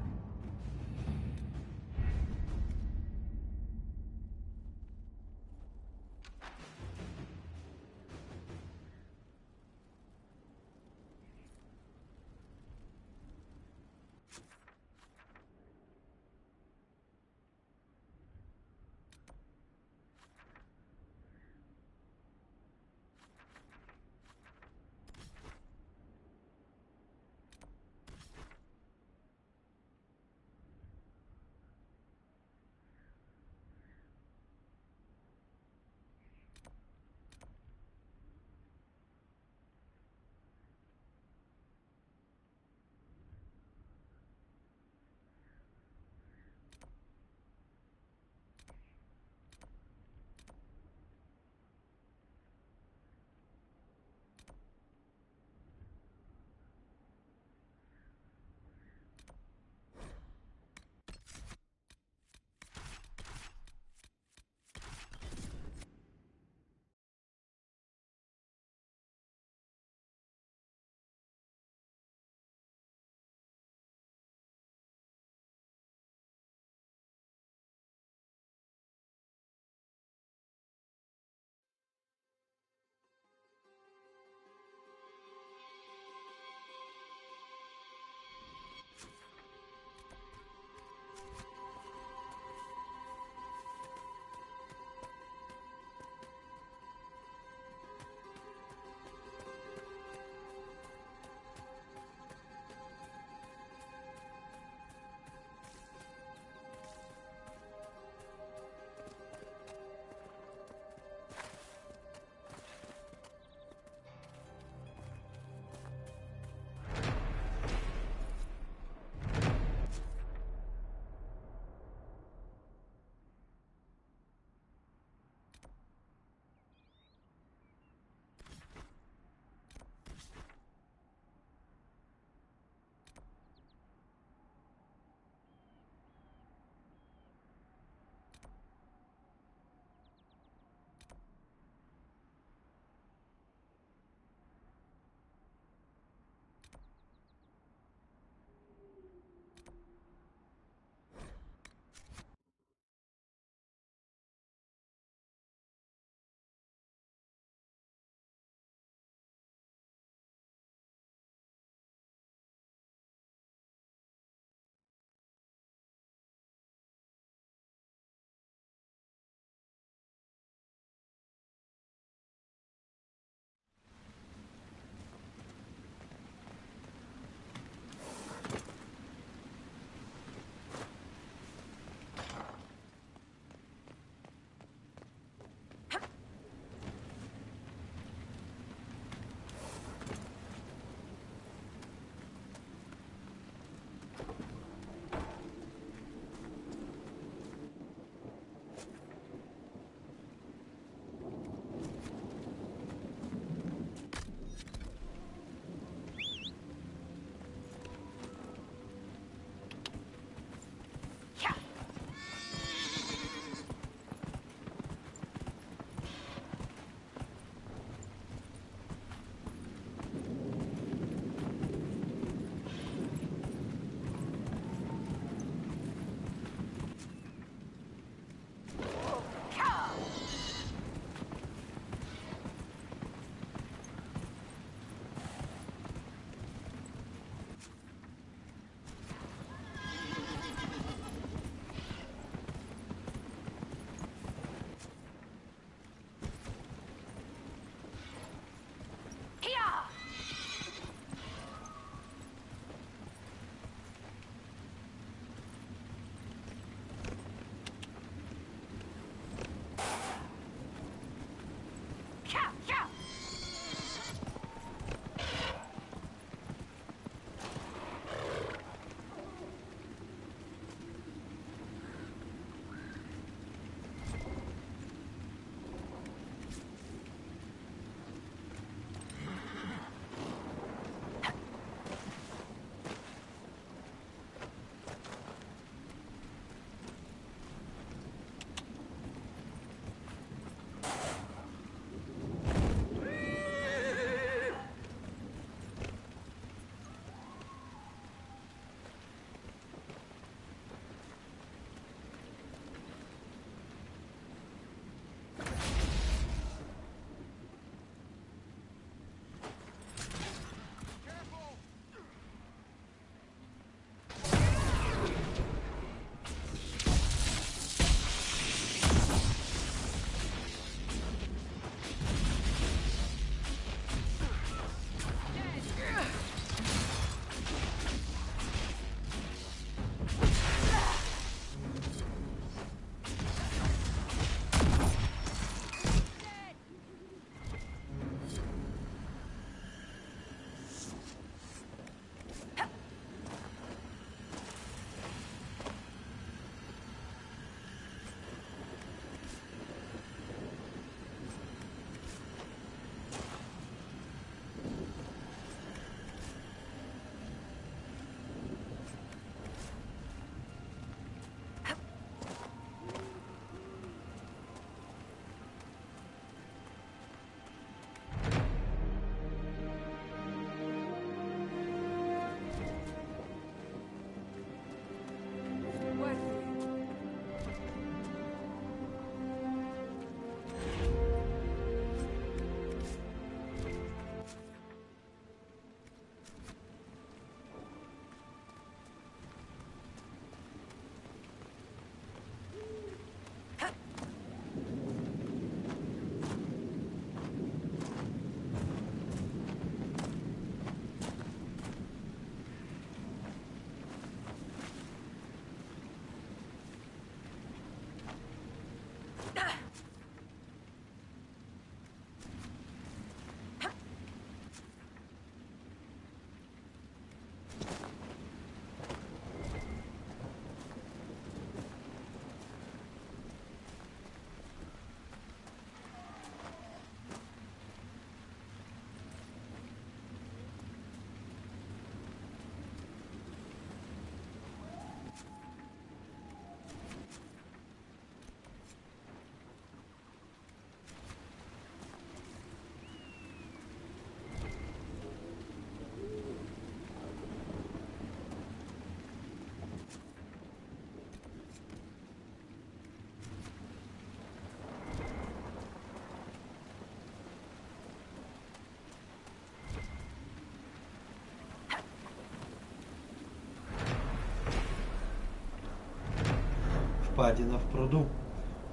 Впадина в пруду.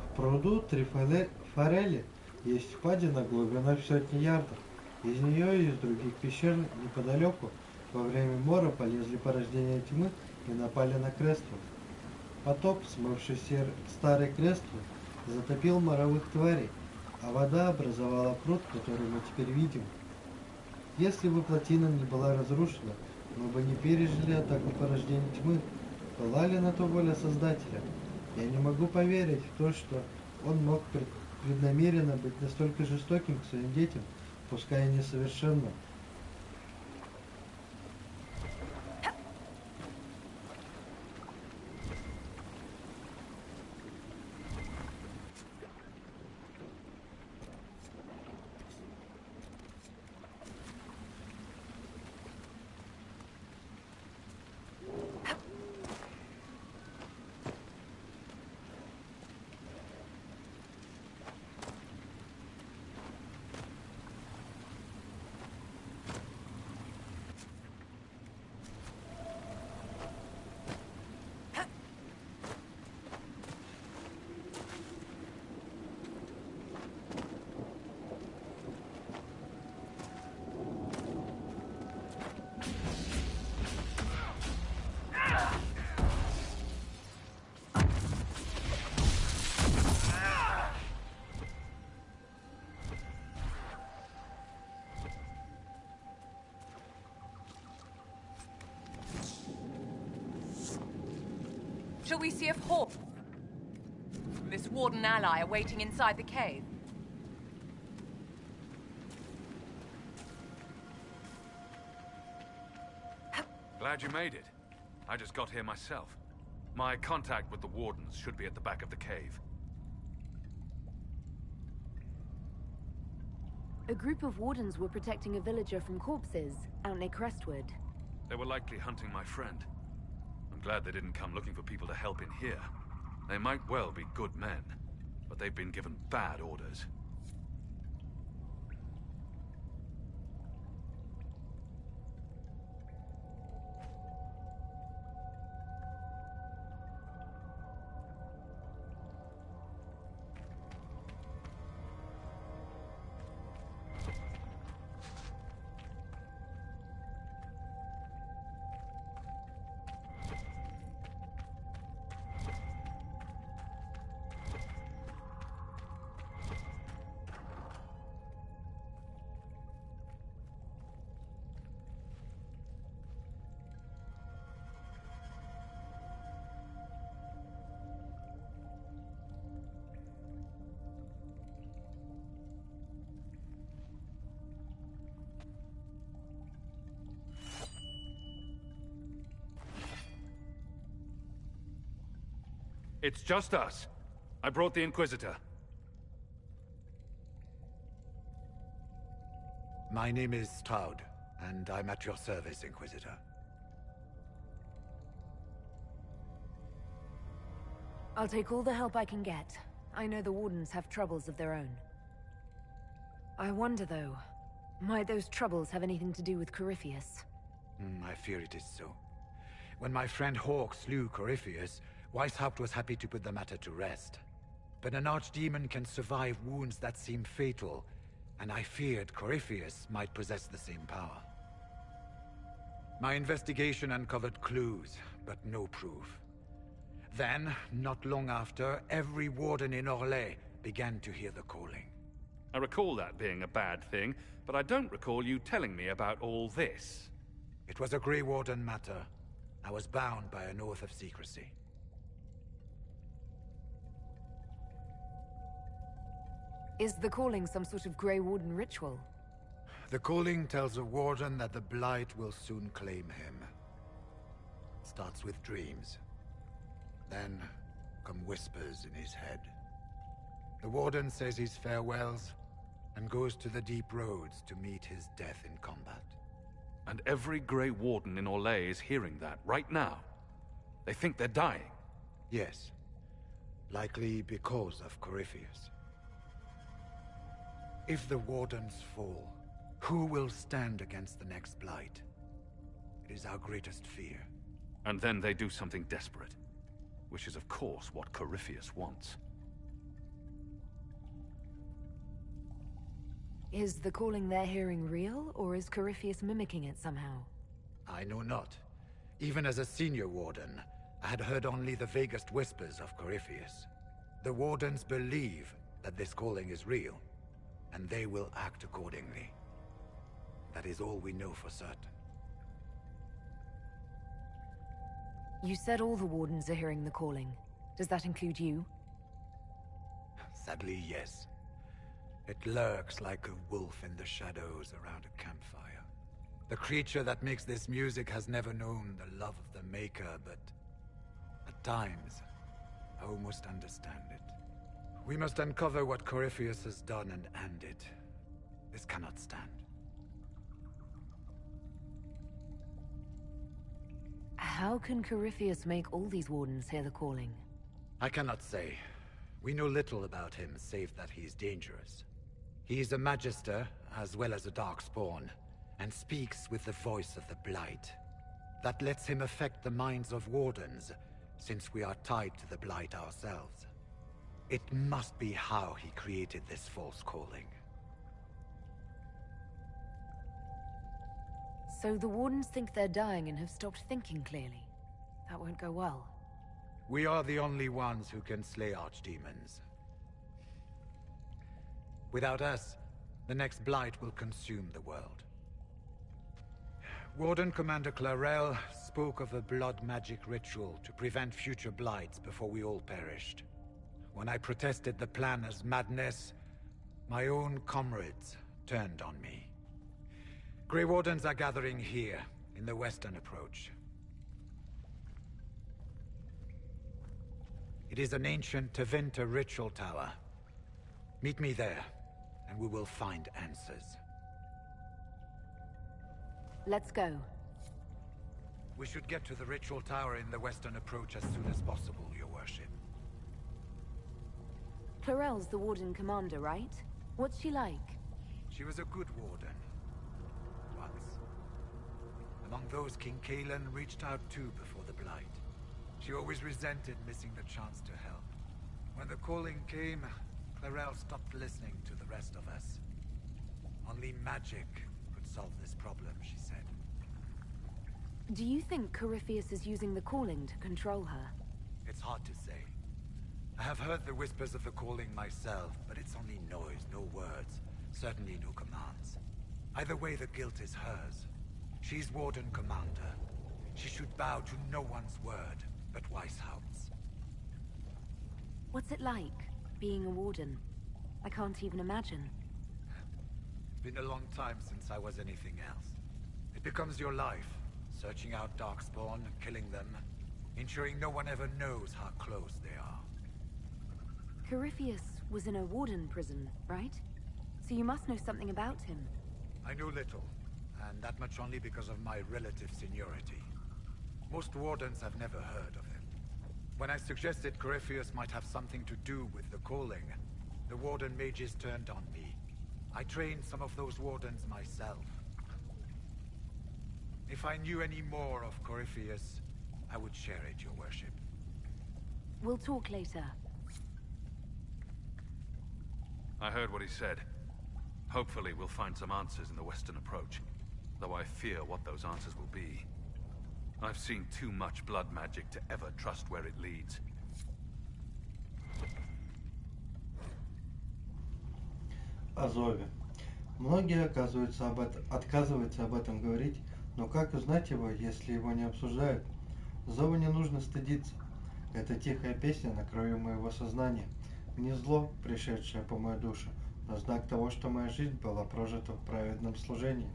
В пруду 3 форели. Есть впадина глубиной в сотни ярдов. Из нее и из других пещер неподалеку во время мора полезли порождения тьмы и напали на Креству. Потоп, смывший старый Креству, затопил моровых тварей, а вода образовала пруд, который мы теперь видим. Если бы плотина не была разрушена, мы бы не пережили атаку порождений тьмы. Была ли на то воля Создателя? Я не могу поверить в то, что он мог преднамеренно быть настолько жестоким к своим детям, пускай и несовершенным. Shall we see if Hawk, this warden ally, are waiting inside the cave? Glad you made it. I just got here myself. My contact with the wardens should be at the back of the cave. A group of wardens were protecting a villager from corpses out near Crestwood. They were likely hunting my friend. I'm glad they didn't come looking for people to help in here. They might well be good men, but they've been given bad orders. It's just us. I brought the Inquisitor. My name is Stroud, and I'm at your service, Inquisitor. I'll take all the help I can get. I know the Wardens have troubles of their own. I wonder, though, might those troubles have anything to do with Corypheus? I fear it is so. When my friend Hawk slew Corypheus, Weishaupt was happy to put the matter to rest. But an archdemon can survive wounds that seem fatal, and I feared Corypheus might possess the same power. My investigation uncovered clues, but no proof. Then, not long after, every warden in Orlais began to hear the calling. I recall that being a bad thing, but I don't recall you telling me about all this. It was a Grey Warden matter. I was bound by an oath of secrecy. Is the calling some sort of Grey Warden ritual? The calling tells a warden that the Blight will soon claim him. Starts with dreams. Then come whispers in his head. The warden says his farewells and goes to the deep roads to meet his death in combat. And every Grey Warden in Orlais is hearing that right now. They think they're dying. Yes. Likely because of Corypheus. If the Wardens fall, who will stand against the next Blight? It is our greatest fear. And then they do something desperate. which is of course what Corypheus wants. Is the calling they're hearing real, or is Corypheus mimicking it somehow? I know not. Even as a senior warden, I had heard only the vaguest whispers of Corypheus. The wardens believe that this calling is real, and they will act accordingly. That is all we know for certain. You said all the wardens are hearing the calling. Does that include you? Sadly, yes. It lurks like a wolf in the shadows around a campfire. The creature that makes this music has never known the love of the maker, but at times, I almost understand it. We must uncover what Corypheus has done and end it. This cannot stand. How can Corypheus make all these wardens hear the calling? I cannot say. We know little about him, save that he is dangerous. He is a Magister, as well as a Darkspawn, and speaks with the voice of the Blight. That lets him affect the minds of wardens, since we are tied to the Blight ourselves. It must be how he created this false calling. So the wardens think they're dying and have stopped thinking clearly. That won't go well. We are the only ones who can slay archdemons. Without us, the next Blight will consume the world. Warden Commander Clarel spoke of a blood magic ritual to prevent future Blights before we all perished. When I protested the plan as madness, my own comrades turned on me. Grey Wardens are gathering here, in the western approach. It is an ancient Tevinter ritual tower. Meet me there, and we will find answers. Let's go. We should get to the ritual tower in the western approach as soon as possible, Your Worship. Clarel's the Warden Commander, right? What's she like? She was a good warden. Once. Among those King Kalen reached out to before the Blight. She always resented missing the chance to help. When the calling came, Clarel stopped listening to the rest of us. Only magic could solve this problem, she said. Do you think Corypheus is using the calling to control her? It's hard to say. I have heard the whispers of the calling myself, but it's only noise, no words. Certainly no commands. Either way, the guilt is hers. She's Warden Commander. She should bow to no one's word, but Weishaupt's. What's it like, being a Warden? I can't even imagine. It's been a long time since I was anything else. It becomes your life, searching out Darkspawn, killing them, ensuring no one ever knows how close they are. Corypheus was in a Warden prison, right? So you must know something about him. I know little, and that much only because of my relative seniority. Most Wardens have never heard of him. When I suggested Corypheus might have something to do with the calling, the Warden mages turned on me. I trained some of those Wardens myself. If I knew any more of Corypheus, I would share it, Your Worship. We'll talk later. I heard what he said. Hopefully we'll find some answers in the western approach, though I fear what those answers will be. I've seen too much blood magic to ever trust where it leads. О зове. Многие отказываются об этом говорить, но как узнать его, если его не обсуждают? Зову не нужно стыдиться. Это тихая песня на краю моего сознания. Не зло, пришедшее по мою душу, но знак того, что моя жизнь была прожита в праведном служении.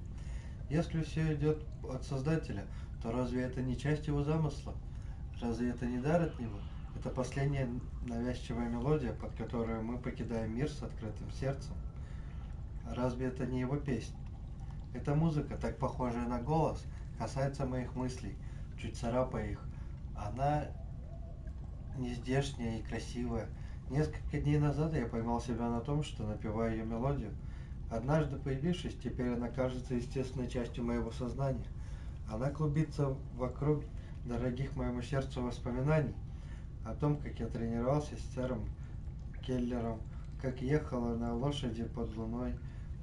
Если все идет от Создателя, то разве это не часть его замысла? Разве это не дар от него? Это последняя навязчивая мелодия, под которую мы покидаем мир с открытым сердцем. Разве это не его песня? Эта музыка, так похожая на голос, касается моих мыслей, чуть царапая их. Она нездешняя и красивая. Несколько дней назад я поймал себя на том, что напеваю ее мелодию. Однажды появившись, теперь она кажется естественной частью моего сознания. Она клубится вокруг дорогих моему сердцу воспоминаний. о том, как я тренировался с сэром Келлером, как ехала на лошади под луной,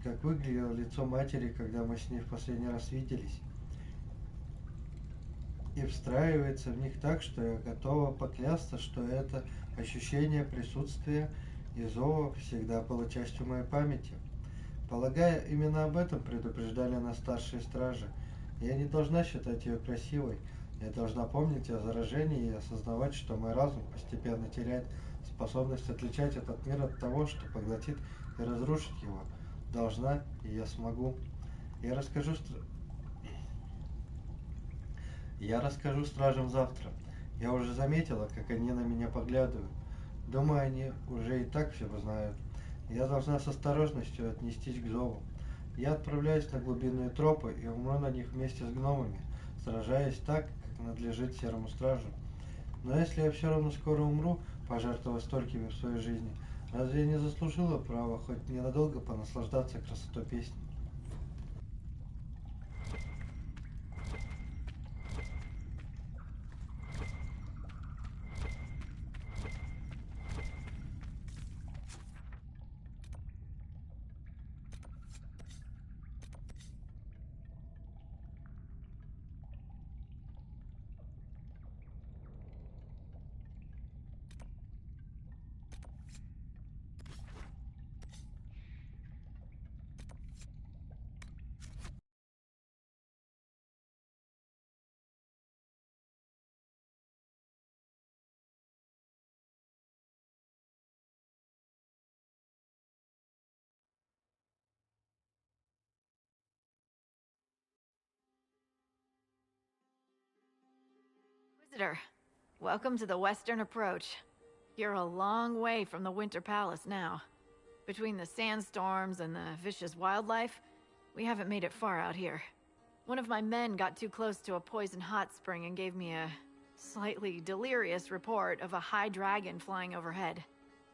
как выглядело лицо матери, когда мы с ней в последний раз виделись. И встраивается в них так, что я готова поклясться, что это ощущение присутствия и зова всегда было частью моей памяти. Полагаю, именно об этом предупреждали нас старшие стражи. Я не должна считать ее красивой. Я должна помнить о заражении и осознавать, что мой разум постепенно теряет способность отличать этот мир от того, что поглотит и разрушит его. Должна, и я смогу. Я расскажу, я расскажу стражам завтра. Я уже заметила, как они на меня поглядывают. Думаю, они уже и так все знают. Я должна с осторожностью отнестись к зову. Я отправляюсь на глубинные тропы и умру на них вместе с гномами, сражаясь так, как надлежит серому стражу. Но если я все равно скоро умру, пожертвовав столькими в своей жизни, разве я не заслужила права хоть ненадолго понаслаждаться красотой песни? Visitor, welcome to the Western Approach. You're a long way from the Winter Palace now. Between the sandstorms and the vicious wildlife, we haven't made it far out here. One of my men got too close to a poison hot spring and gave me a slightly delirious report of a high dragon flying overhead.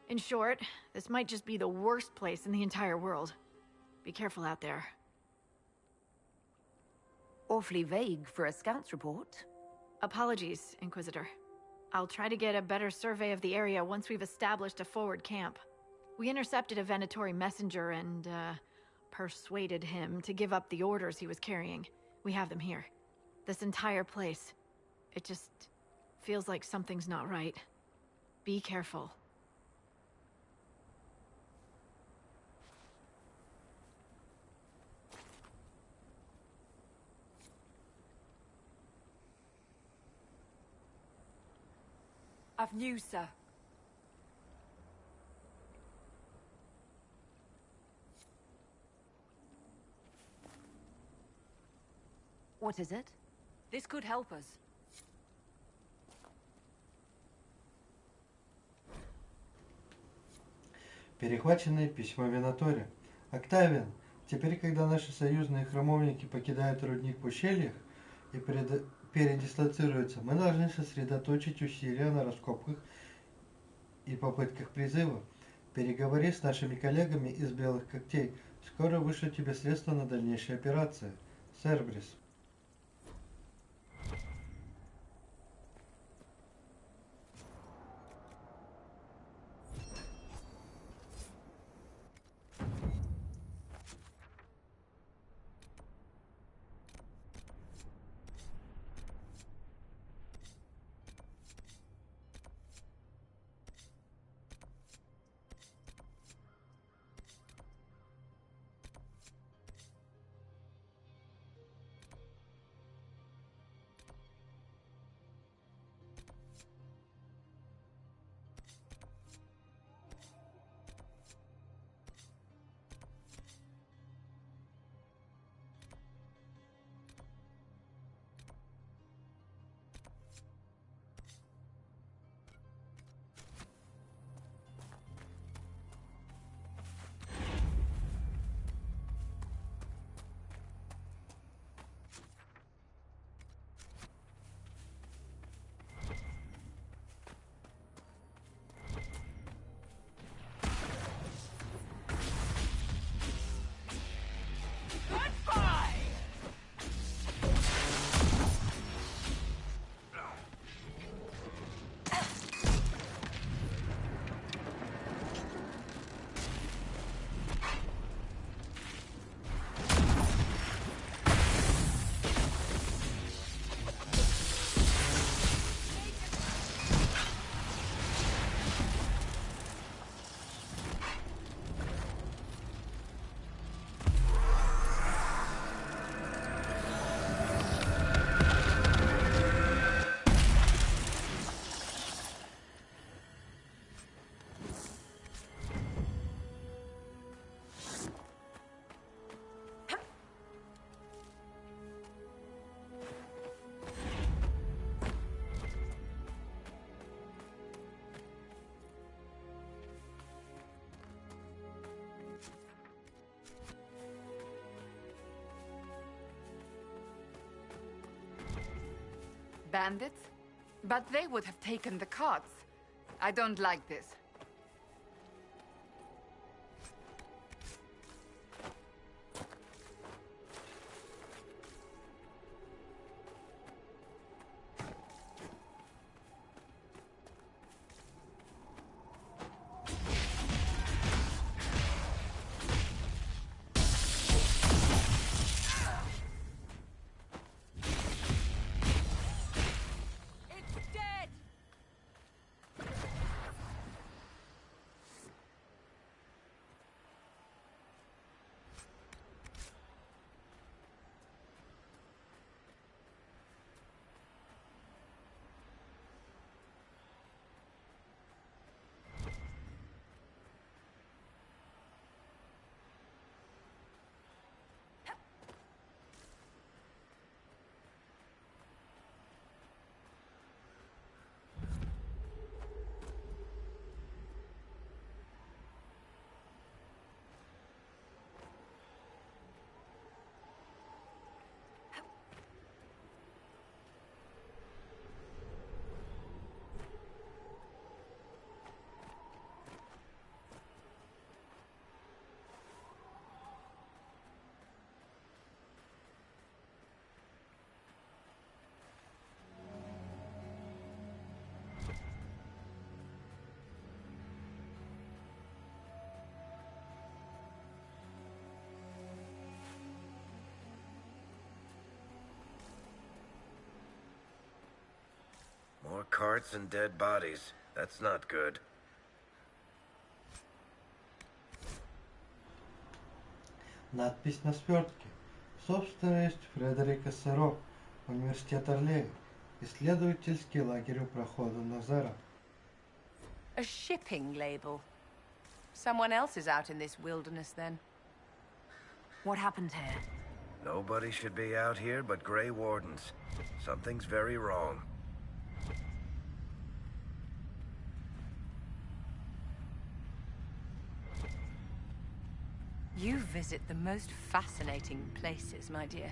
In short, this might just be the worst place in the entire world. Be careful out there. Awfully vague for a scout's report. Apologies, Inquisitor. I'll try to get a better survey of the area once we've established a forward camp. We intercepted a Venatori messenger and, persuaded him to give up the orders he was carrying. We have them here. This entire place, it just feels like something's not right. Be careful. I've news, sir. What is it? This could help us. Перехваченное письмо Венаторе. Октавиан, теперь, когда наши союзные храмовники покидают рудник в ущельях и передислоцируются, мы должны сосредоточить усилия на раскопках и попытках призыва. Переговори с нашими коллегами из Белых Когтей. Скоро вышлю тебе средства на дальнейшие операции. Сербрис. Bandits? But they would have taken the carts. I don't like this. More carts and dead bodies. That's not good. Надпись на свертке. Собственность Фредерика Серо, Университет Орлея, исследовательский лагерь у прохода Назара. A shipping label. Someone else is out in this wilderness then. What happened here? Nobody should be out here but Grey Wardens. Something's very wrong. You visit the most fascinating places, my dear.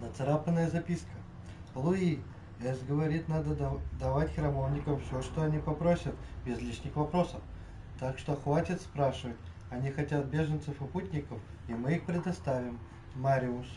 Нацарапанная записка. Луи, Эс говорит, надо давать храмовникам все, что они попросят, без лишних вопросов. Так что хватит спрашивать. Они хотят беженцев и путников, и мы их предоставим. Мариус.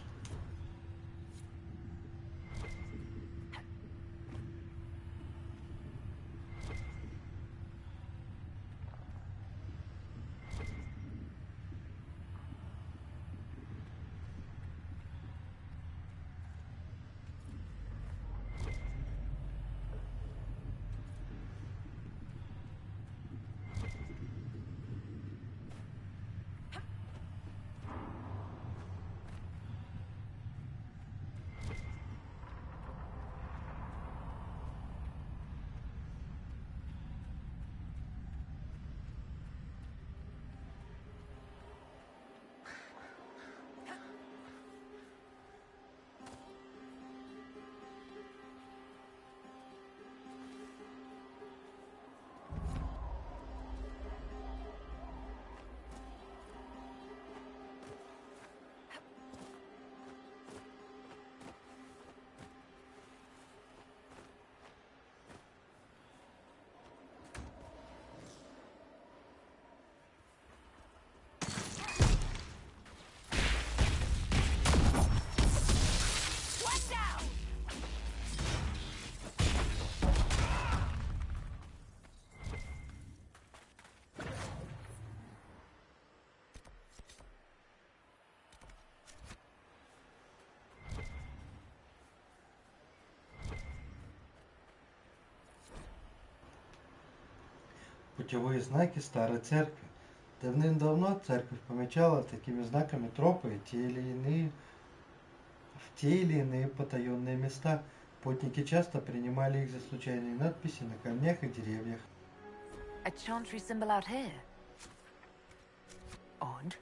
путевые знаки старой церкви. Давным-давно церковь помечала такими знаками тропы в те или иные потаенные места. Путники часто принимали их за случайные надписи на камнях и деревьях. A chantry symbol out here. Odd.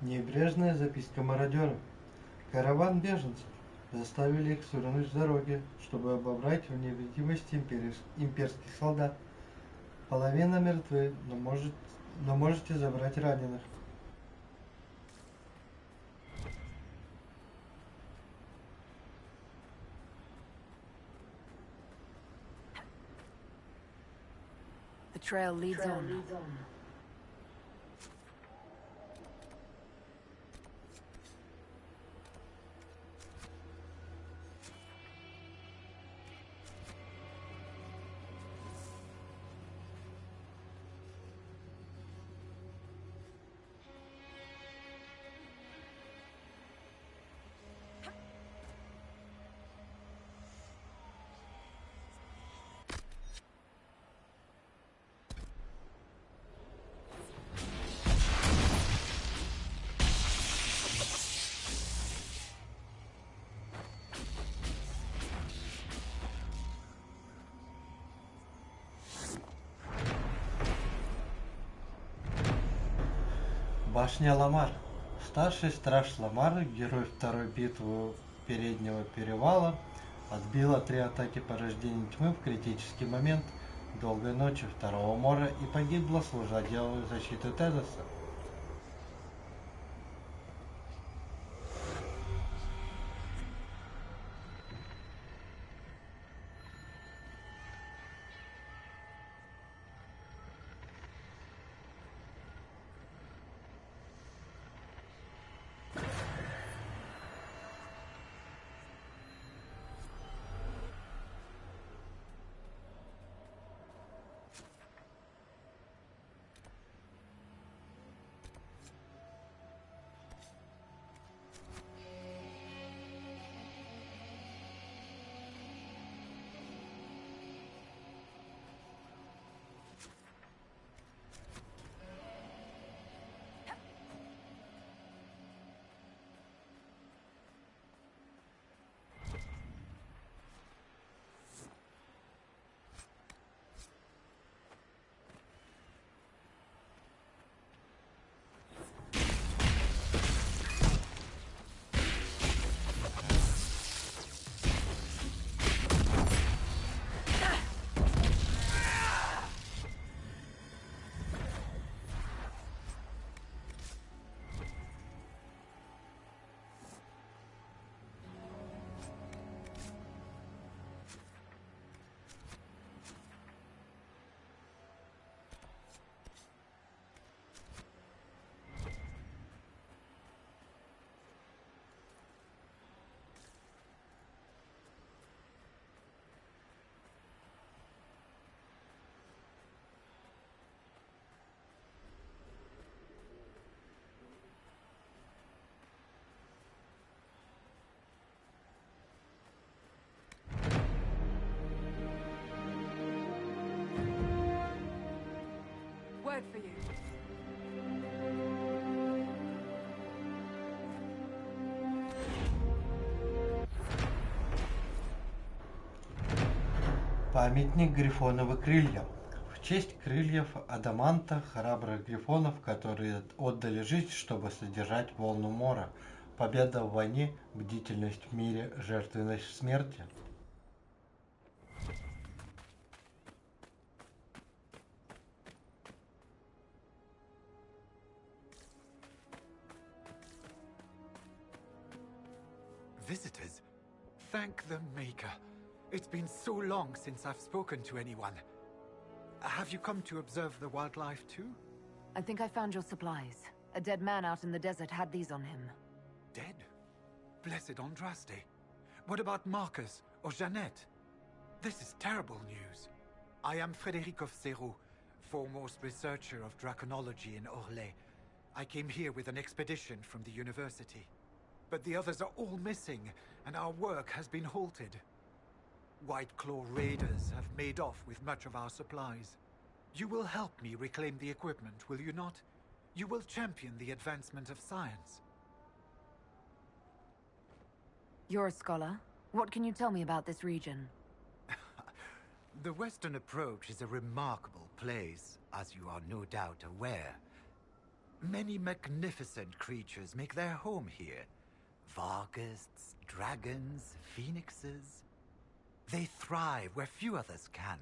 Небрежная записка мародеров. Караван беженцев. Заставили их свернуть с дороги, чтобы обобрать в невидимости имперских солдат. Половина мертвы, но можете забрать раненых. The trail leads on. Башня Ламар. Старший страж Ламар, герой второй битвы Переднего Перевала, отбила 3 атаки порождения тьмы в критический момент долгой ночи Второго Мора и погибла, служа делу защиты Тедоса. word for you. Памятник Грифоновы крылья. В честь крыльев адаманта храбрых грифонов, которые отдали жизнь, чтобы содержать волну мора. Победа в войне, бдительность в мире, жертвенность в смерти. Visitors? Thank the Maker. It's been so long since I've spoken to anyone. Have you come to observe the wildlife too? I think I found your supplies. A dead man out in the desert had these on him. Dead? Blessed Andraste. What about Marcus or Jeannette? This is terrible news. I am Frédéric of Serrault, foremost researcher of draconology in Orlais. I came here with an expedition from the university. But the others are all missing, and our work has been halted. White Claw raiders have made off with much of our supplies. You will help me reclaim the equipment, will you not? You will champion the advancement of science. You're a scholar. What can you tell me about this region? The Western Approach is a remarkable place, as you are no doubt aware. Many magnificent creatures make their home here. Vargusts, dragons, phoenixes. They thrive where few others can.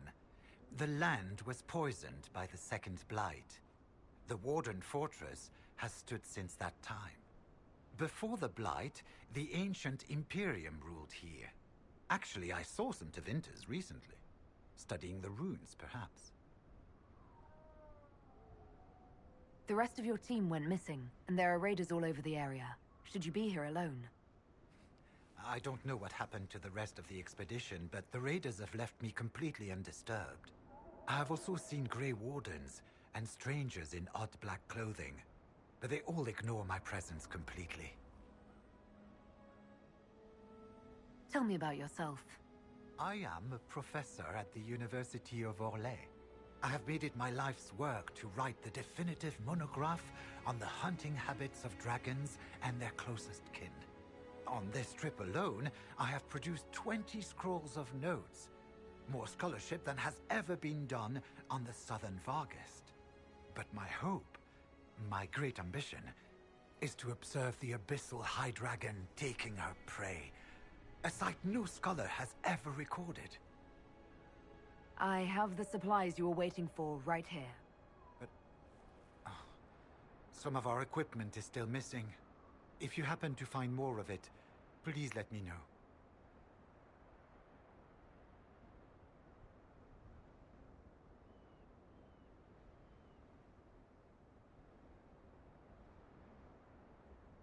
The land was poisoned by the Second Blight. The Warden Fortress has stood since that time. Before the Blight, the ancient Imperium ruled here. Actually, I saw some Tevinters recently. Studying the runes, perhaps. The rest of your team went missing, and there are raiders all over the area. Should you be here alone? I don't know what happened to the rest of the expedition, but the raiders have left me completely undisturbed. I have also seen Grey Wardens and strangers in odd black clothing, but they all ignore my presence completely. Tell me about yourself. I am a professor at the University of Orlais. I have made it my life's work to write the definitive monograph on the hunting habits of dragons and their closest kin. On this trip alone, I have produced 20 scrolls of notes. More scholarship than has ever been done on the Southern Vargest. But my hope, my great ambition, is to observe the abyssal high dragon taking her prey. A sight no scholar has ever recorded. I have the supplies you were waiting for right here. But some of our equipment is still missing. If you happen to find more of it, please let me know.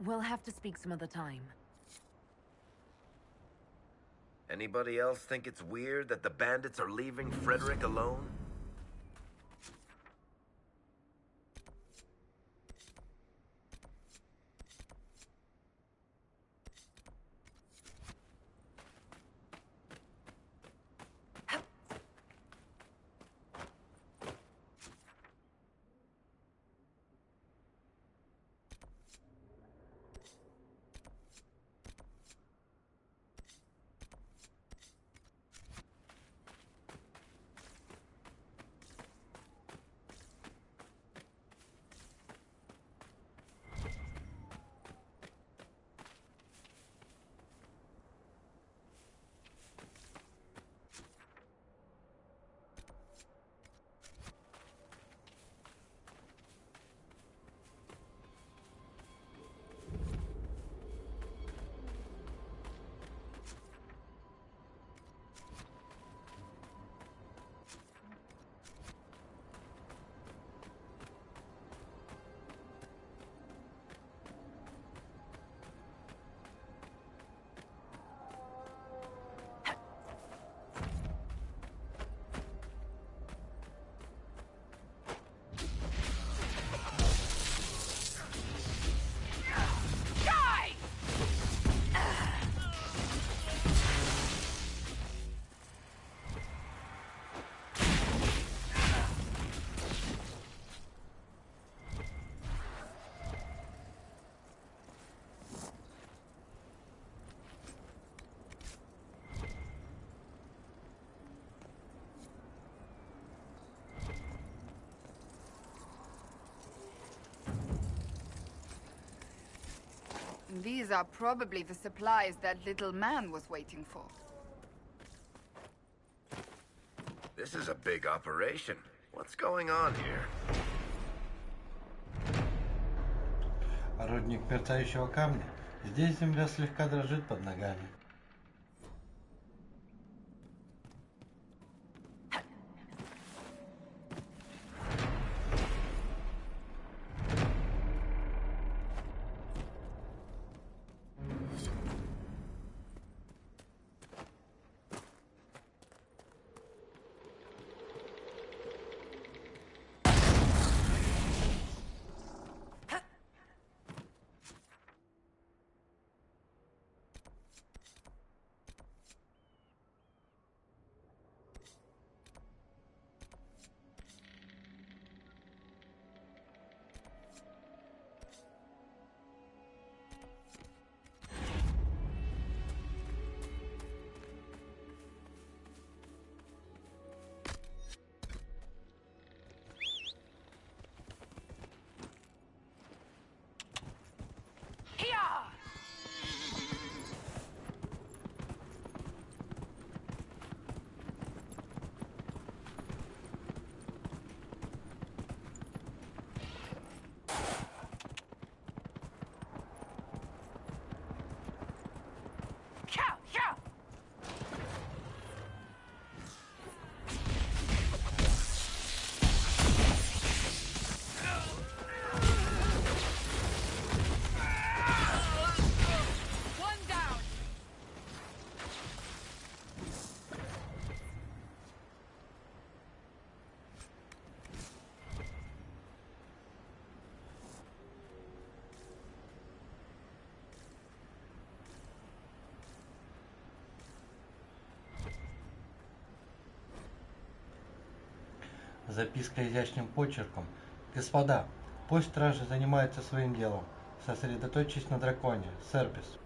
We'll have to speak some other time. Anybody else think it's weird that the bandits are leaving Frederick alone? These are probably the supplies that little man was waiting for. This is a big operation. What's going on here? Рудник мерцающего камня. Здесь земля слегка дрожит под ногами. Записка изящным почерком. Господа, пусть стражи занимаются своим делом. Сосредоточьтесь на драконе. Серпис.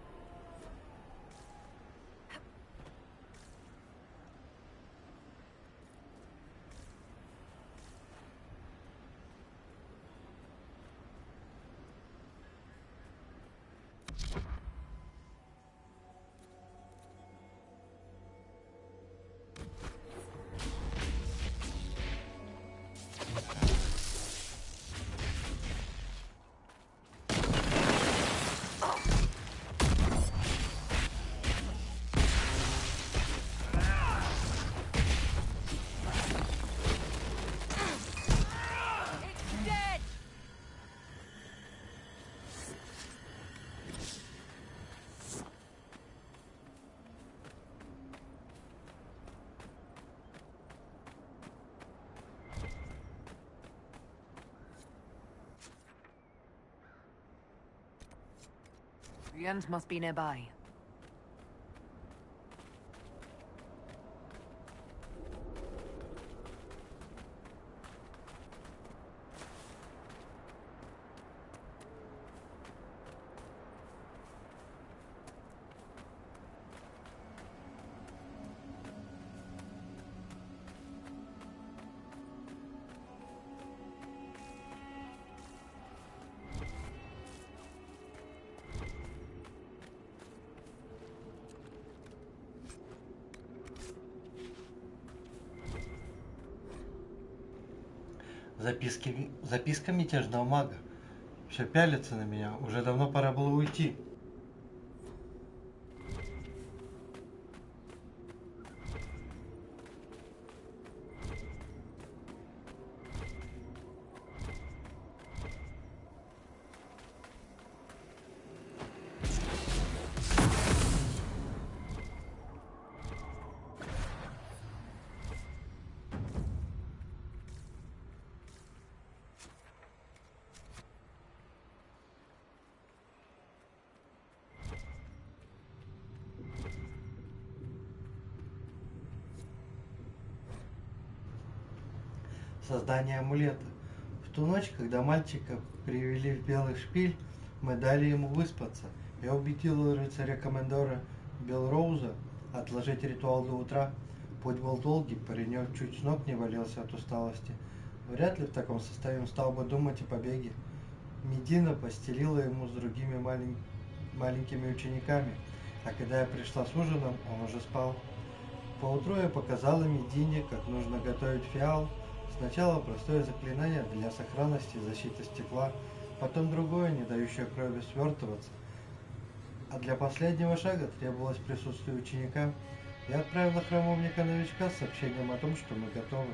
The end must be nearby. Записка мятежного мага. Все пялится на меня. Уже давно пора было уйти. Создание амулета. В ту ночь, когда мальчика привели в Белый Шпиль, мы дали ему выспаться. Я убедил рыцаря-командора Белроуза отложить ритуал до утра. Путь был долгий, паренек чуть с ног не валился от усталости. Вряд ли в таком состоянии он стал бы думать о побеге. Медина постелила ему с другими маленькими учениками, а когда я пришла с ужином, он уже спал. Поутру я показала Медине, как нужно готовить фиал. Сначала простое заклинание для сохранности и защиты стекла, потом другое, не дающее крови свертываться. А для последнего шага требовалось присутствие ученика. Я отправила храмовника-новичка с сообщением о том, что мы готовы.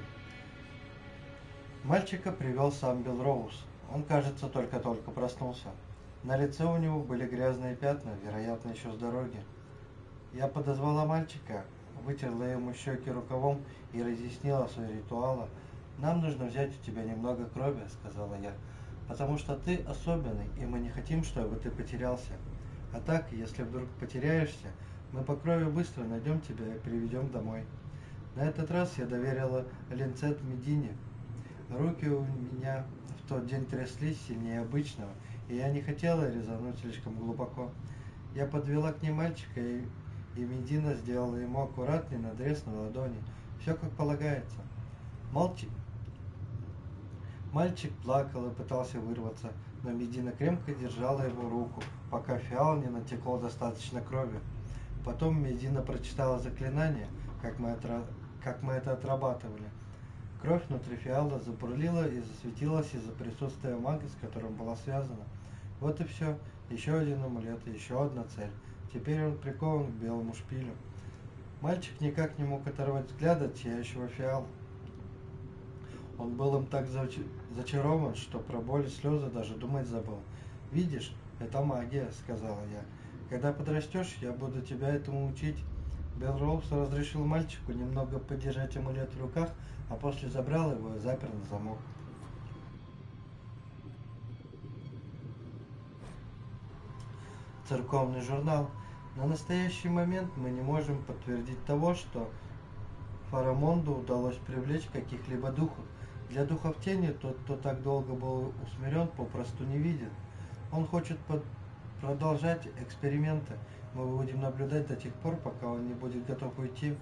Мальчика привел сам Билл Роуз. Он, кажется, только-только проснулся. На лице у него были грязные пятна, вероятно, еще с дороги. Я подозвала мальчика, вытерла ему щеки рукавом и разъяснила свои ритуалы. «Нам нужно взять у тебя немного крови», — сказала я, «потому что ты особенный, и мы не хотим, чтобы ты потерялся. А так, если вдруг потеряешься, мы по крови быстро найдем тебя и приведем домой». На этот раз я доверила линцет Медине. Руки у меня в тот день тряслись сильнее обычного, и я не хотела резануть слишком глубоко. Я подвела к ней мальчика, и Медина сделала ему аккуратный надрез на ладони. Все как полагается. Мальчик плакал и пытался вырваться, но Медина крепко держала его руку, пока фиал не натекло достаточно крови. Потом Медина прочитала заклинание, как мы это отрабатывали. Кровь внутри фиала забурлила и засветилась из-за присутствия мага, с которым была связана. Вот и все. Еще один амулет и еще одна цель. Теперь он прикован к белому шпилю. Мальчик никак не мог оторвать взгляд от сияющего фиала. Он был им так зачарован, что про боль и слезы даже думать забыл. «Видишь, это магия», — сказала я. «Когда подрастешь, я буду тебя этому учить». Билл Роуз разрешил мальчику немного подержать амулет в руках, а после забрал его и запер на замок. Церковный журнал. На настоящий момент мы не можем подтвердить того, что Фарамонду удалось привлечь каких-либо духов. Для духов тени тот, кто так долго был усмирен, попросту не видит. Он хочет продолжать эксперименты. Мы будем наблюдать до тех пор, пока он не будет готов уйти.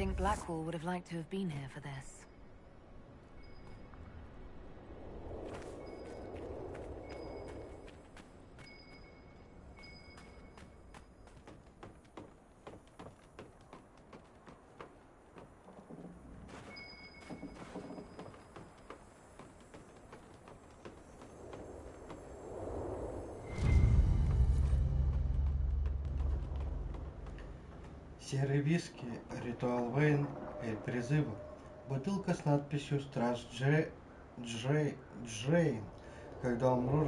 think Blackwall would have liked to have been here for this. Серый виски, ритуал Вейн, эль призыва. Бутылка с надписью «Страж Джейн». Когда умру,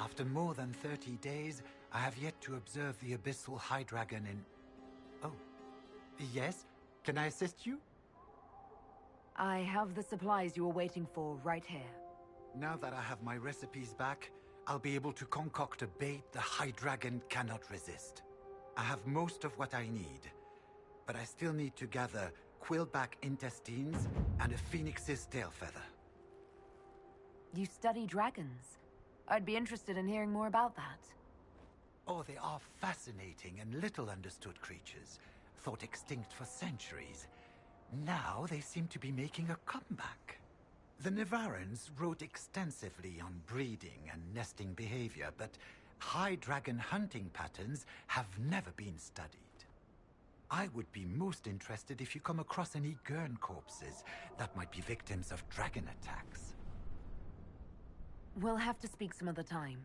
After more than 30 days, I have yet to observe the abyssal high dragon in... Oh. Yes? Can I assist you? I have the supplies you were waiting for right here. Now that I have my recipes back, I'll be able to concoct a bait the high dragon cannot resist. I have most of what I need, but I still need to gather quillback intestines and a phoenix's tail feather. You study dragons. I'd be interested in hearing more about that. Oh, they are fascinating and little understood creatures, thought extinct for centuries. Now they seem to be making a comeback. The Nevarrans wrote extensively on breeding and nesting behavior, but high dragon hunting patterns have never been studied. I would be most interested if you come across any Gurn corpses that might be victims of dragon attacks. We'll have to speak some other time.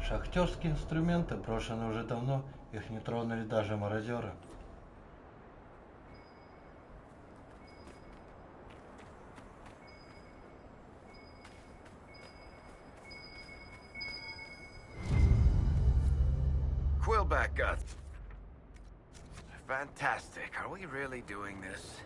Шахтерские инструменты брошены уже давно, их не тронули даже мародеры. Quillback guts. Fantastic. Are we really doing this?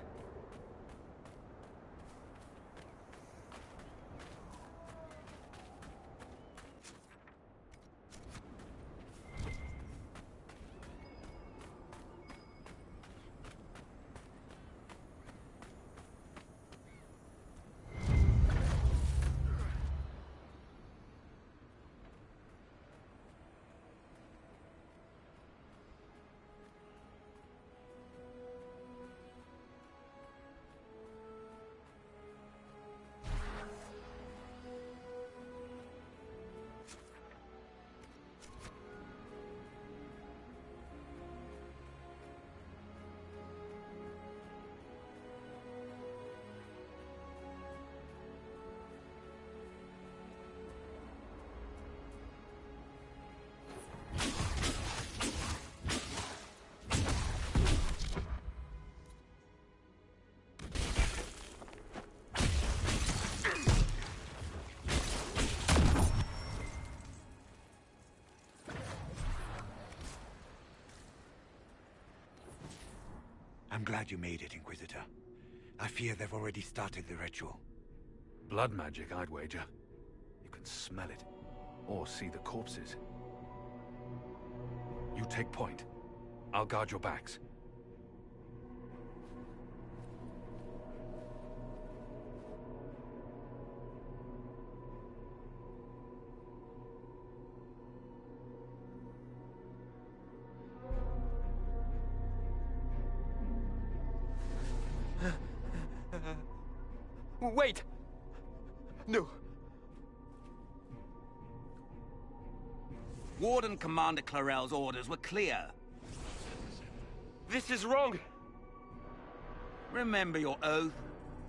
I'm glad you made it, Inquisitor. I fear they've already started the ritual. Blood magic, I'd wager. You can smell it, or see the corpses. You take point. I'll guard your backs. Wait! No. Warden Commander Clarel's orders were clear. This is wrong. Remember your oath.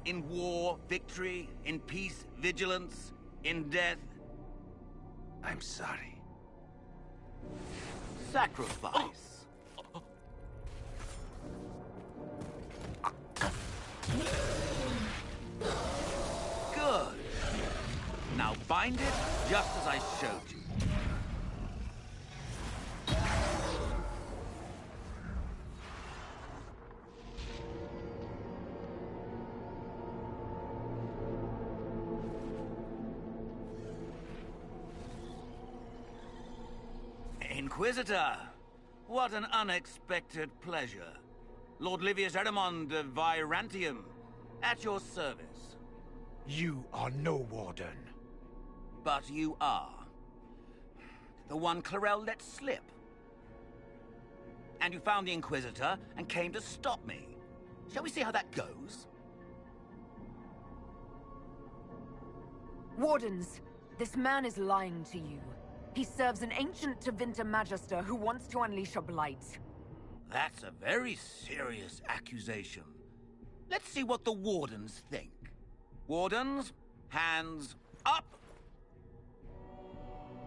In war, victory. In peace, vigilance. In death, I'm sorry. Sacrifice. Good. Now bind it just as I showed you. Inquisitor, what an unexpected pleasure. Lord Livius Erimond of Virantium, at your service. You are no warden. But you are. The one Clarel let slip. And you found the Inquisitor and came to stop me. Shall we see how that goes? Wardens, this man is lying to you. He serves an ancient Tevinter Magister who wants to unleash a blight. That's a very serious accusation. Let's see what the Wardens think. Wardens, hands up.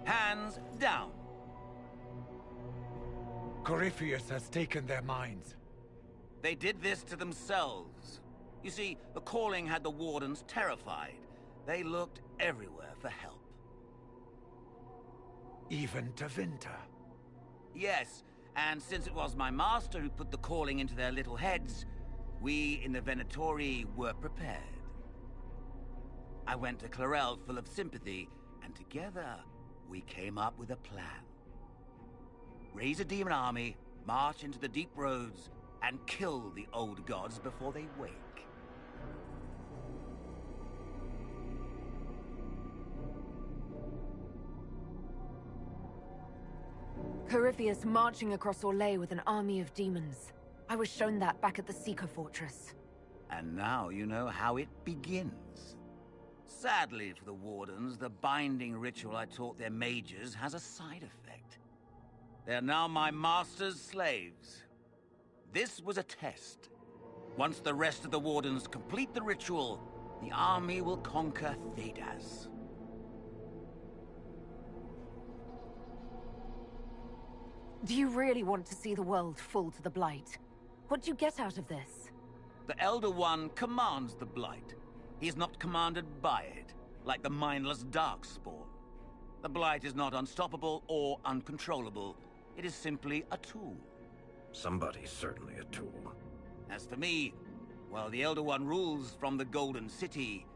Hands down. Corypheus has taken their minds. They did this to themselves. You see, the calling had the Wardens terrified. They looked everywhere for help. Even Tevinter? Yes, and since it was my master who put the calling into their little heads, we in the Venatori were prepared. I went to Clarel full of sympathy, and together we came up with a plan. Raise a demon army, march into the deep roads, and kill the old gods before they wake. Corypheus marching across Orlais with an army of demons. I was shown that back at the Seeker Fortress. And now you know how it begins. Sadly for the Wardens, the binding ritual I taught their mages has a side effect. They're now my master's slaves. This was a test. Once the rest of the Wardens complete the ritual, the army will conquer Thedas. Do you really want to see the world fall to the Blight? What do you get out of this? The Elder One commands the Blight. He is not commanded by it, like the mindless Darkspawn. The Blight is not unstoppable or uncontrollable. It is simply a tool. Somebody's certainly a tool. As for me, while the Elder One rules from the Golden City,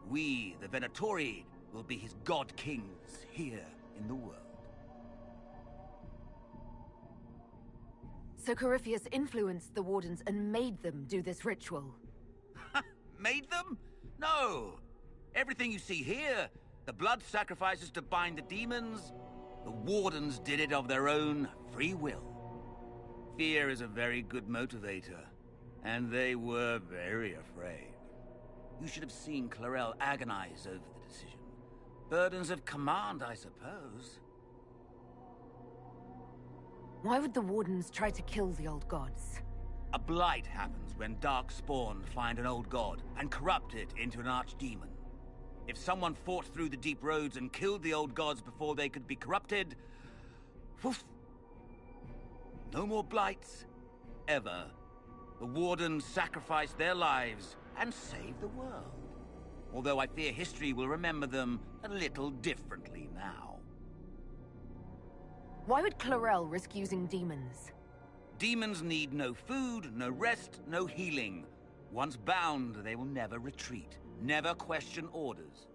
we, the Venatori, will be his god-kings here in the world. So Corypheus influenced the Wardens and made them do this ritual? Made them? No! Everything you see here, the blood sacrifices to bind the demons, the Wardens did it of their own free will. Fear is a very good motivator, and they were very afraid. You should have seen Clarel agonize over the decision. Burdens of command, I suppose. Why would the Wardens try to kill the old gods? A blight happens when Darkspawn find an old god and corrupt it into an archdemon. If someone fought through the deep roads and killed the old gods before they could be corrupted... Woof! No more blights. Ever. The Wardens sacrificed their lives and saved the world. Although I fear history will remember them a little differently now. Why would Clarel risk using demons? Demons need no food, no rest, no healing. Once bound, they will never retreat, never question orders.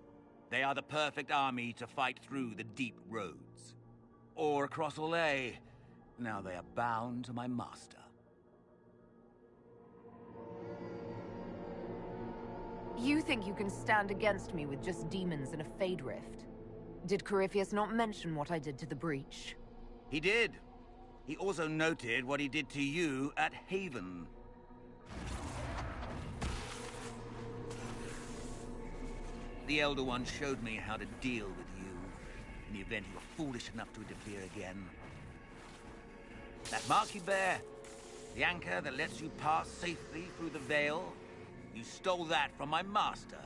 They are the perfect army to fight through the deep roads. Or across Olay. Now they are bound to my master. You think you can stand against me with just demons and a Fade Rift? Did Corypheus not mention what I did to the Breach? He did. He also noted what he did to you at Haven. The Elder One showed me how to deal with you, in the event you were foolish enough to interfere again. That mark you bear, the anchor that lets you pass safely through the Veil, you stole that from my master.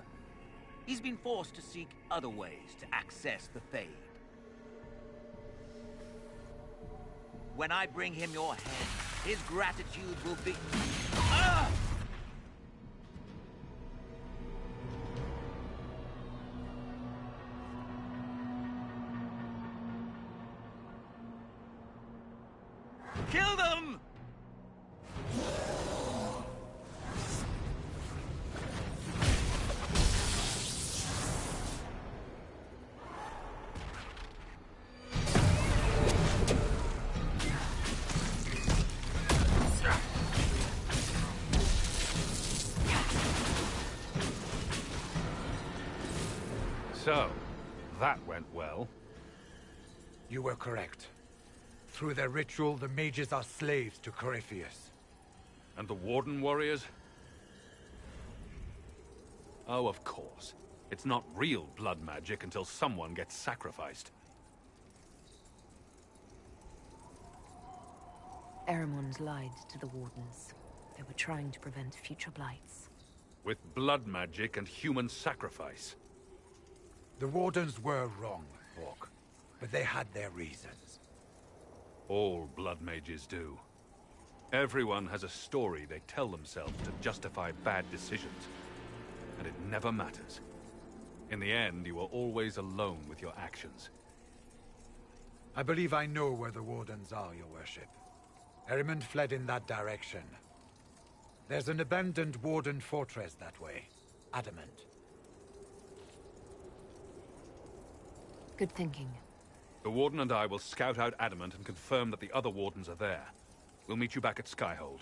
He's been forced to seek other ways to access the Fade. When I bring him your head, his gratitude will be... Ah! Kill them! So, that went well. You were correct. Through their ritual, the mages are slaves to Corypheus. And the Warden warriors? Oh, of course. It's not real blood magic until someone gets sacrificed. Eramond lied to the Wardens. They were trying to prevent future blights. With blood magic and human sacrifice. The Wardens were wrong, Hawk. But they had their reasons. All blood mages do. Everyone has a story they tell themselves to justify bad decisions. And it never matters. In the end, you are always alone with your actions. I believe I know where the Wardens are, Your Worship. Eramond fled in that direction. There's an abandoned Warden fortress that way. Adamant. Good thinking. The Warden and I will scout out Adamant and confirm that the other Wardens are there. We'll meet you back at Skyhold.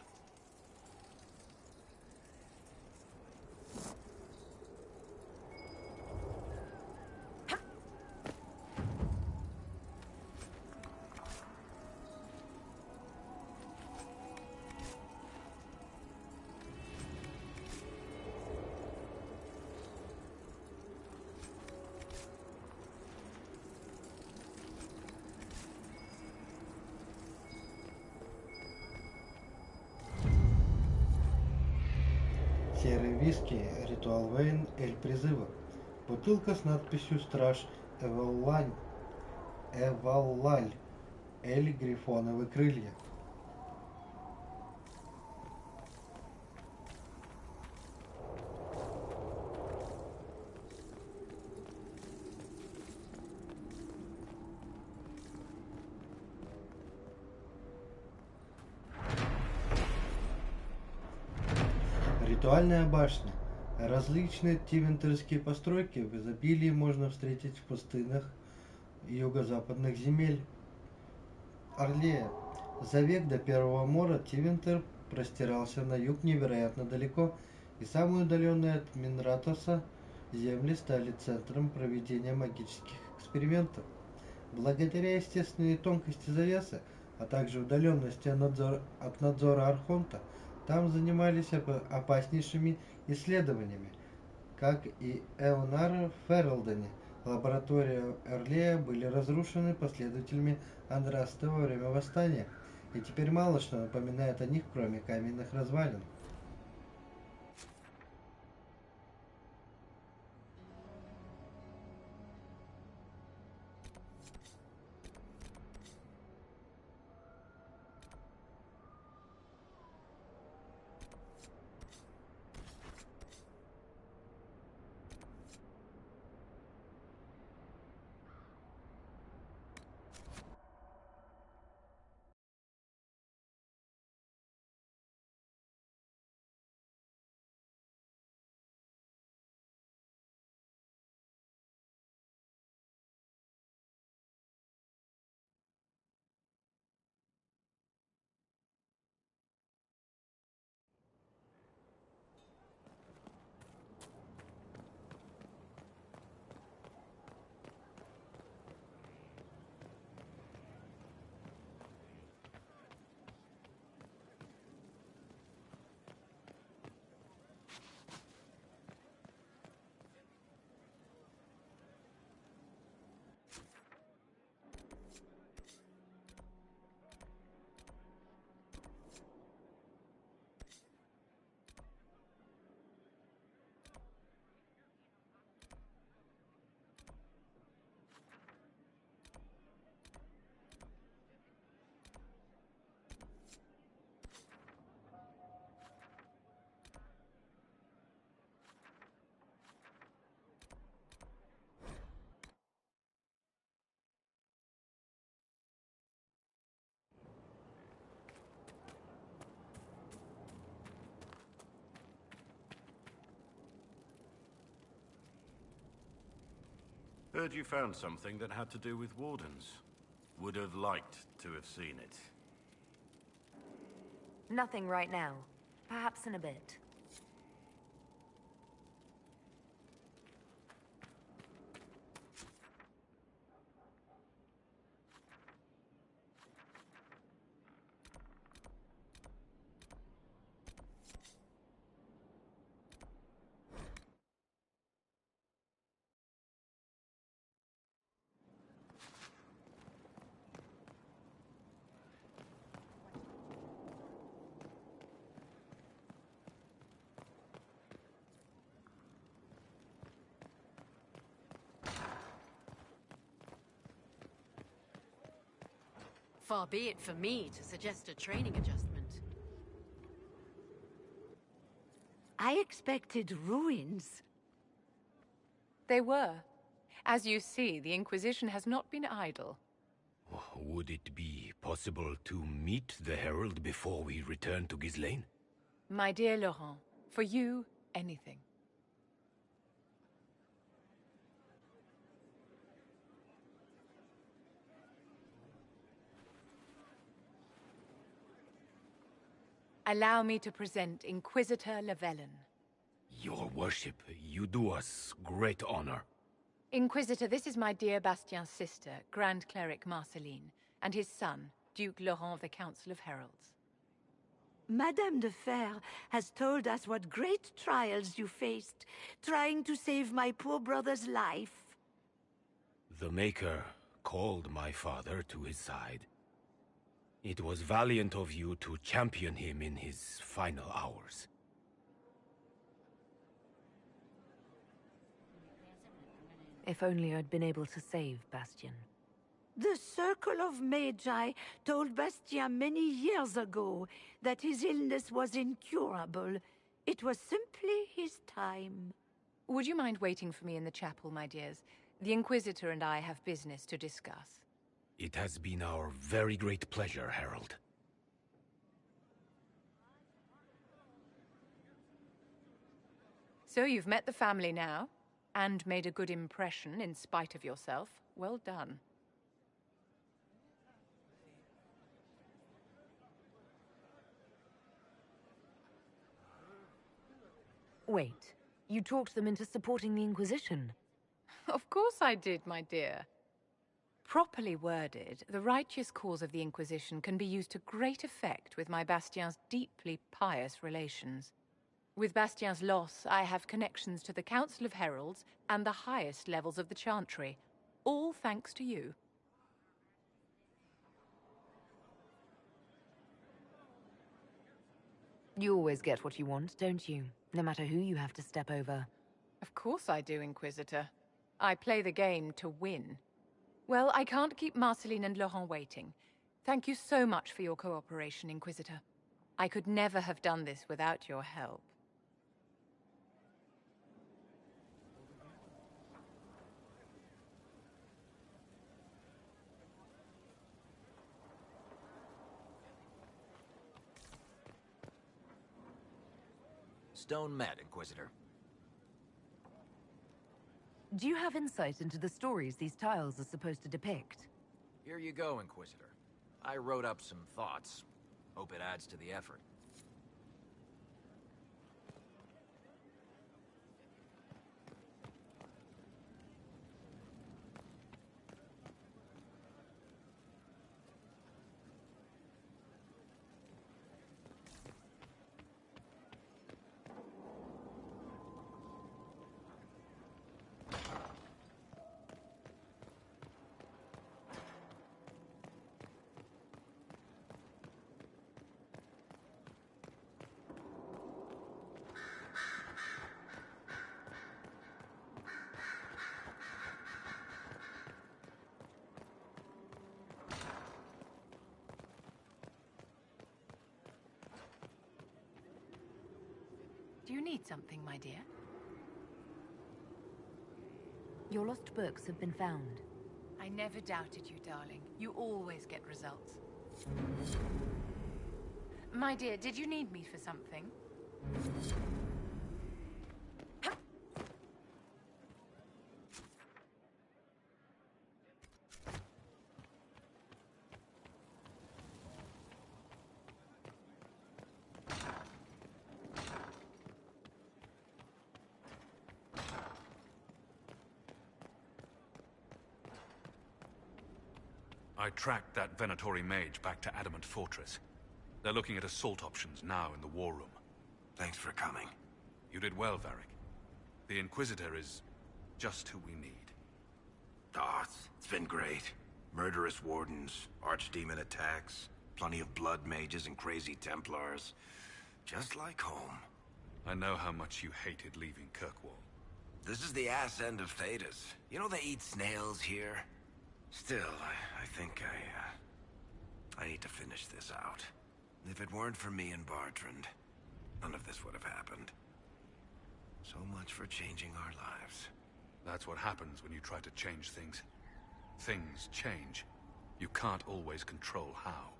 Серый виски, ритуал Вейн, Эль призыва. Бутылка с надписью «Страж Эваллаль». Эль Грифоновы крылья. Ритуальная башня. Различные тивентерские постройки в изобилии можно встретить в пустынях юго-западных земель Орлея. За век до Первого мора Тивентер простирался на юг невероятно далеко, и самые удаленные от Минратоса земли стали центром проведения магических экспериментов. Благодаря естественной тонкости завесы, а также удаленности от надзора Архонта, там занимались опаснейшими исследованиями, как и Эонар в Ферлдене. Лаборатория Эрлея были разрушены последователями Андраста во время восстания, и теперь мало что напоминает о них, кроме каменных развалин. Heard you found something that had to do with wardens. Would have liked to have seen it. Nothing right now. Perhaps in a bit. Far be it for me to suggest a training adjustment. I expected ruins. They were. As you see, the Inquisition has not been idle. Would it be possible to meet the Herald before we return to Ghislaine? My dear Laurent, for you, anything. Allow me to present Inquisitor Llewellyn. Your worship, you do us great honor. Inquisitor, this is my dear Bastien's sister, Grand Cleric Marceline, and his son, Duke Laurent of the Council of Heralds. Madame de Fer has told us what great trials you faced, trying to save my poor brother's life. The Maker called my father to his side. It was valiant of you to champion him in his final hours. If only I'd been able to save Bastien. The Circle of Magi told Bastien many years ago that his illness was incurable. It was simply his time. Would you mind waiting for me in the chapel, my dears? The Inquisitor and I have business to discuss. It has been our very great pleasure, Herald. So you've met the family now, and made a good impression in spite of yourself. Well done. Wait, you talked them into supporting the Inquisition? Of course I did, my dear. Properly worded, the righteous cause of the Inquisition can be used to great effect with my Bastien's deeply pious relations. With Bastien's loss, I have connections to the Council of Heralds and the highest levels of the Chantry, all thanks to you. You always get what you want, don't you? No matter who you have to step over. Of course I do, Inquisitor. I play the game to win. Well, I can't keep Marceline and Laurent waiting. Thank you so much for your cooperation, Inquisitor. I could never have done this without your help. Stone met, Inquisitor. Do you have insight into the stories these tiles are supposed to depict? Here you go, Inquisitor. I wrote up some thoughts. Hope it adds to the effort. Do you need something, my dear? Your lost books have been found. I never doubted you, darling. You always get results. My dear, did you need me for something? I tracked that Venatori mage back to Adamant Fortress. They're looking at assault options now in the war room. Thanks for coming. You did well, Varric. The Inquisitor is just who we need. Oh, it's been great. Murderous wardens, archdemon attacks, plenty of blood mages and crazy Templars. Just like home. I know how much you hated leaving Kirkwall. This is the ass end of Thedas. You know they eat snails here? Still, I think I need to finish this out. If it weren't for me and Bartrand, none of this would have happened. So much for changing our lives. That's what happens when you try to change things. Things change. You can't always control how.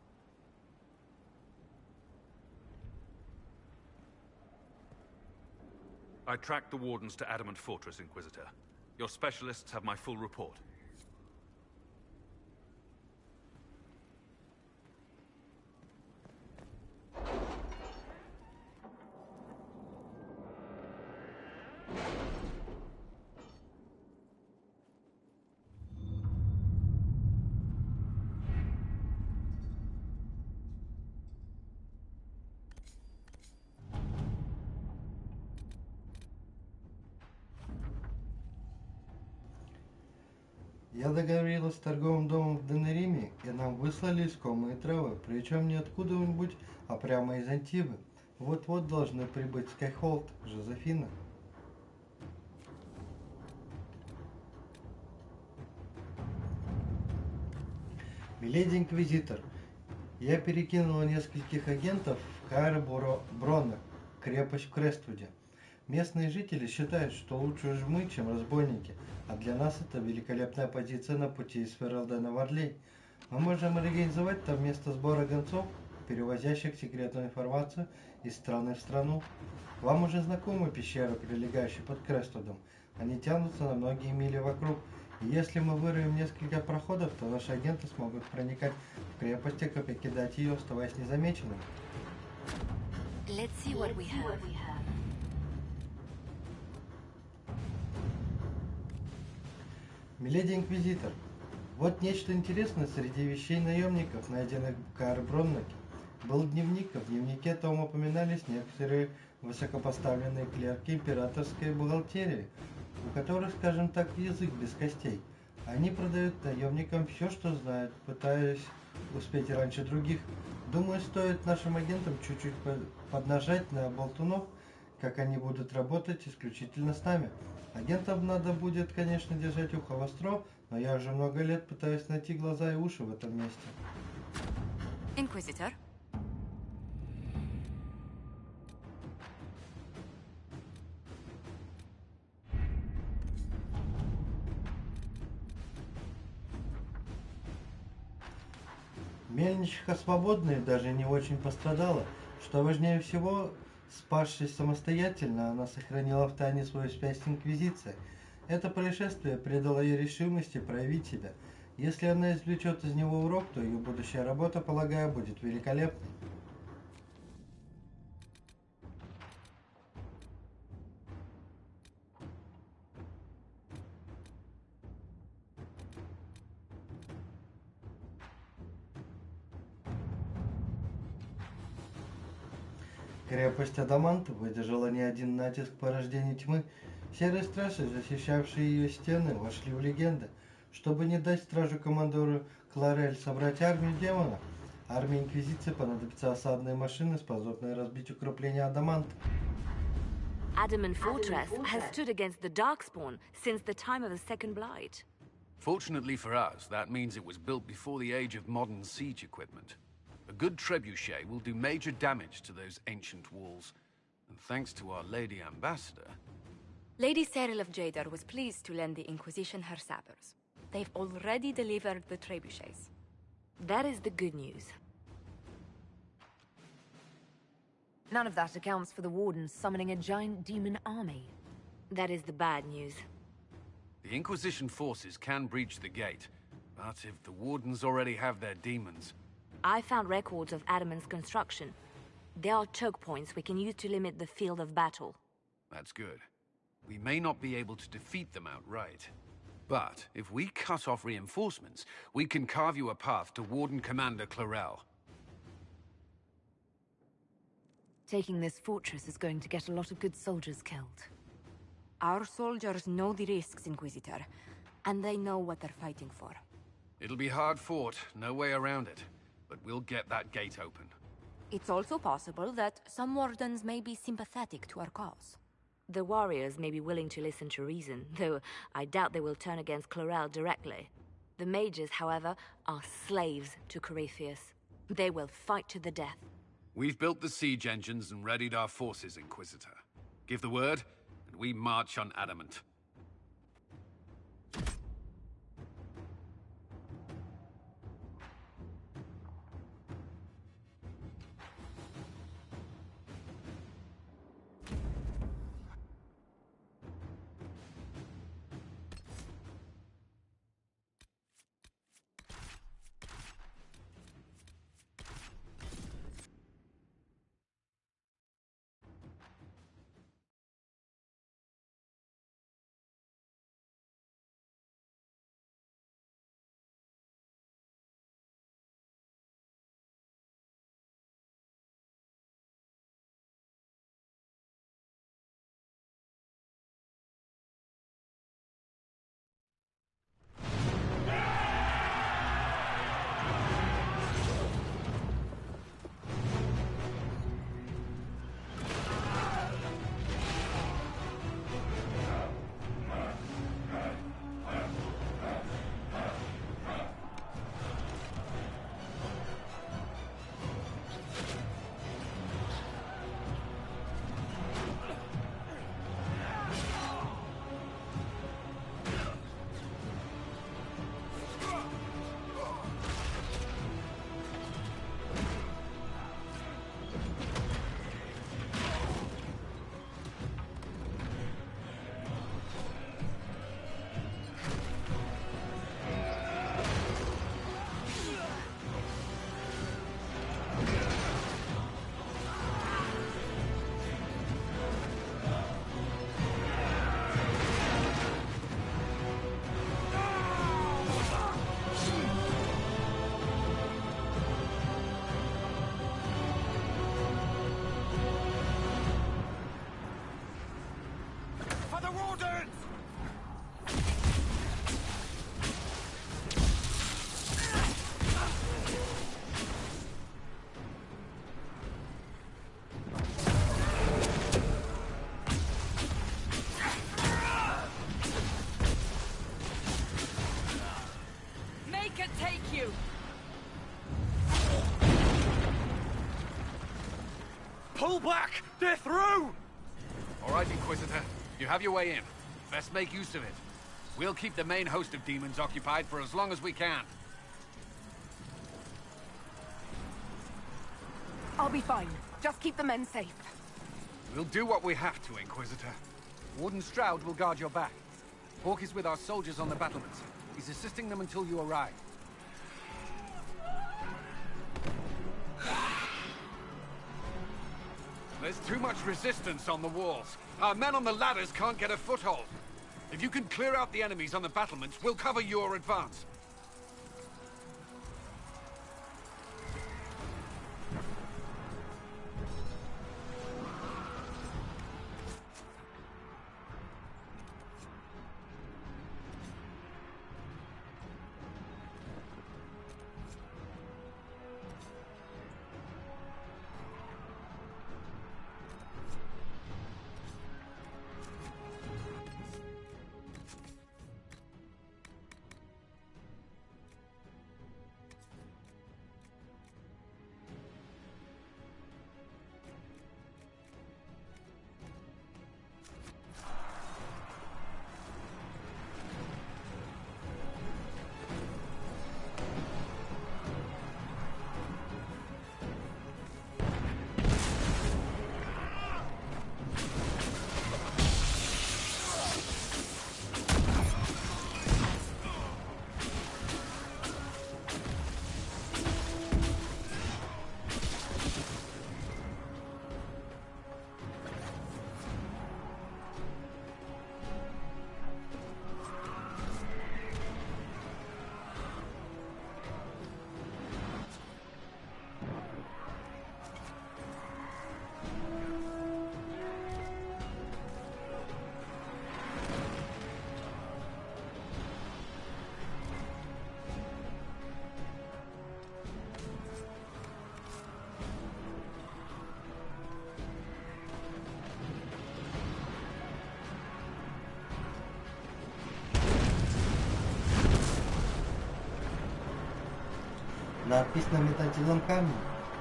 I tracked the Wardens to Adamant Fortress, Inquisitor. Your specialists have my full report. Я договорилась с торговым домом в Денериме, и нам выслали искомые травы, причем не откуда-нибудь, а прямо из Антибы. Вот-вот должны прибыть Скайхолд, Жозефина. Миледи Инквизитор, я перекинула нескольких агентов в Каэр-Броннер, крепость в Крествуде. Местные жители считают, что лучше уж мы, чем разбойники, а для нас это великолепная позиция на пути из Фералдена в Орлей. Мы можем организовать там место сбора гонцов, перевозящих секретную информацию из страны в страну. Вам уже знакомы пещеры, прилегающие под Крествудом. Они тянутся на многие мили вокруг. И если мы вырыем несколько проходов, то наши агенты смогут проникать в крепость и покидать ее, оставаясь незамеченными. Let's see what we have. Миледи Инквизитор, вот нечто интересное среди вещей наемников, найденных в Каэр-Броннеке. Был дневник, а в дневнике там упоминались некоторые высокопоставленные клерки императорской бухгалтерии, у которых, скажем так, язык без костей. Они продают наемникам все, что знают, пытаясь успеть раньше других. Думаю, стоит нашим агентам чуть-чуть поднажать на болтунов, как они будут работать исключительно с нами. Агентам надо будет, конечно, держать ухо востро, но я уже много лет пытаюсь найти глаза и уши в этом месте. Инквизитор? Мельничиха свободная даже не очень пострадала. Что важнее всего, спасшись самостоятельно, она сохранила в тайне свою связь с Инквизицией. Это происшествие придало ей решимости проявить себя. Если она извлечет из него урок, то ее будущая работа, полагаю, будет великолепной. Крепость Адамант выдержала не один натиск порождения тьмы. Серые стражи, защищавшие ее стены, вошли в легенды. Чтобы не дать стражу-командору Кларель собрать армию демонов, армии Инквизиции понадобятся осадные машины, способные разбить укрепления Адаманта. Adamant Fortress has stood against the Darkspawn since the time of the Second Blight. Fortunately for us, that means it was built before the age of modern siege equipment. A good trebuchet will do major damage to those ancient walls. And thanks to our Lady Ambassador... Lady Cyril of Jadar was pleased to lend the Inquisition her sappers. They've already delivered the trebuchets. That is the good news. None of that accounts for the Wardens summoning a giant demon army. That is the bad news. The Inquisition forces can breach the gate, but if the Wardens already have their demons... I found records of Adamant's construction. There are choke points we can use to limit the field of battle. That's good. We may not be able to defeat them outright. But if we cut off reinforcements, we can carve you a path to Warden Commander Clarel. Taking this fortress is going to get a lot of good soldiers killed. Our soldiers know the risks, Inquisitor, and they know what they're fighting for. It'll be hard fought, no way around it. But we'll get that gate open. It's also possible that some Wardens may be sympathetic to our cause. The warriors may be willing to listen to reason, though I doubt they will turn against Clarel directly. The mages, however, are slaves to Corypheus. They will fight to the death. We've built the siege engines and readied our forces, Inquisitor. Give the word, and we march on Adamant. Pull back! They're through! All right, Inquisitor. You have your way in. Best make use of it. We'll keep the main host of demons occupied for as long as we can. I'll be fine. Just keep the men safe. We'll do what we have to, Inquisitor. Warden Stroud will guard your back. Hawk is with our soldiers on the battlements. He's assisting them until you arrive. There's too much resistance on the walls. Our men on the ladders can't get a foothold. If you can clear out the enemies on the battlements, we'll cover your advance. Надпись на метательном камне,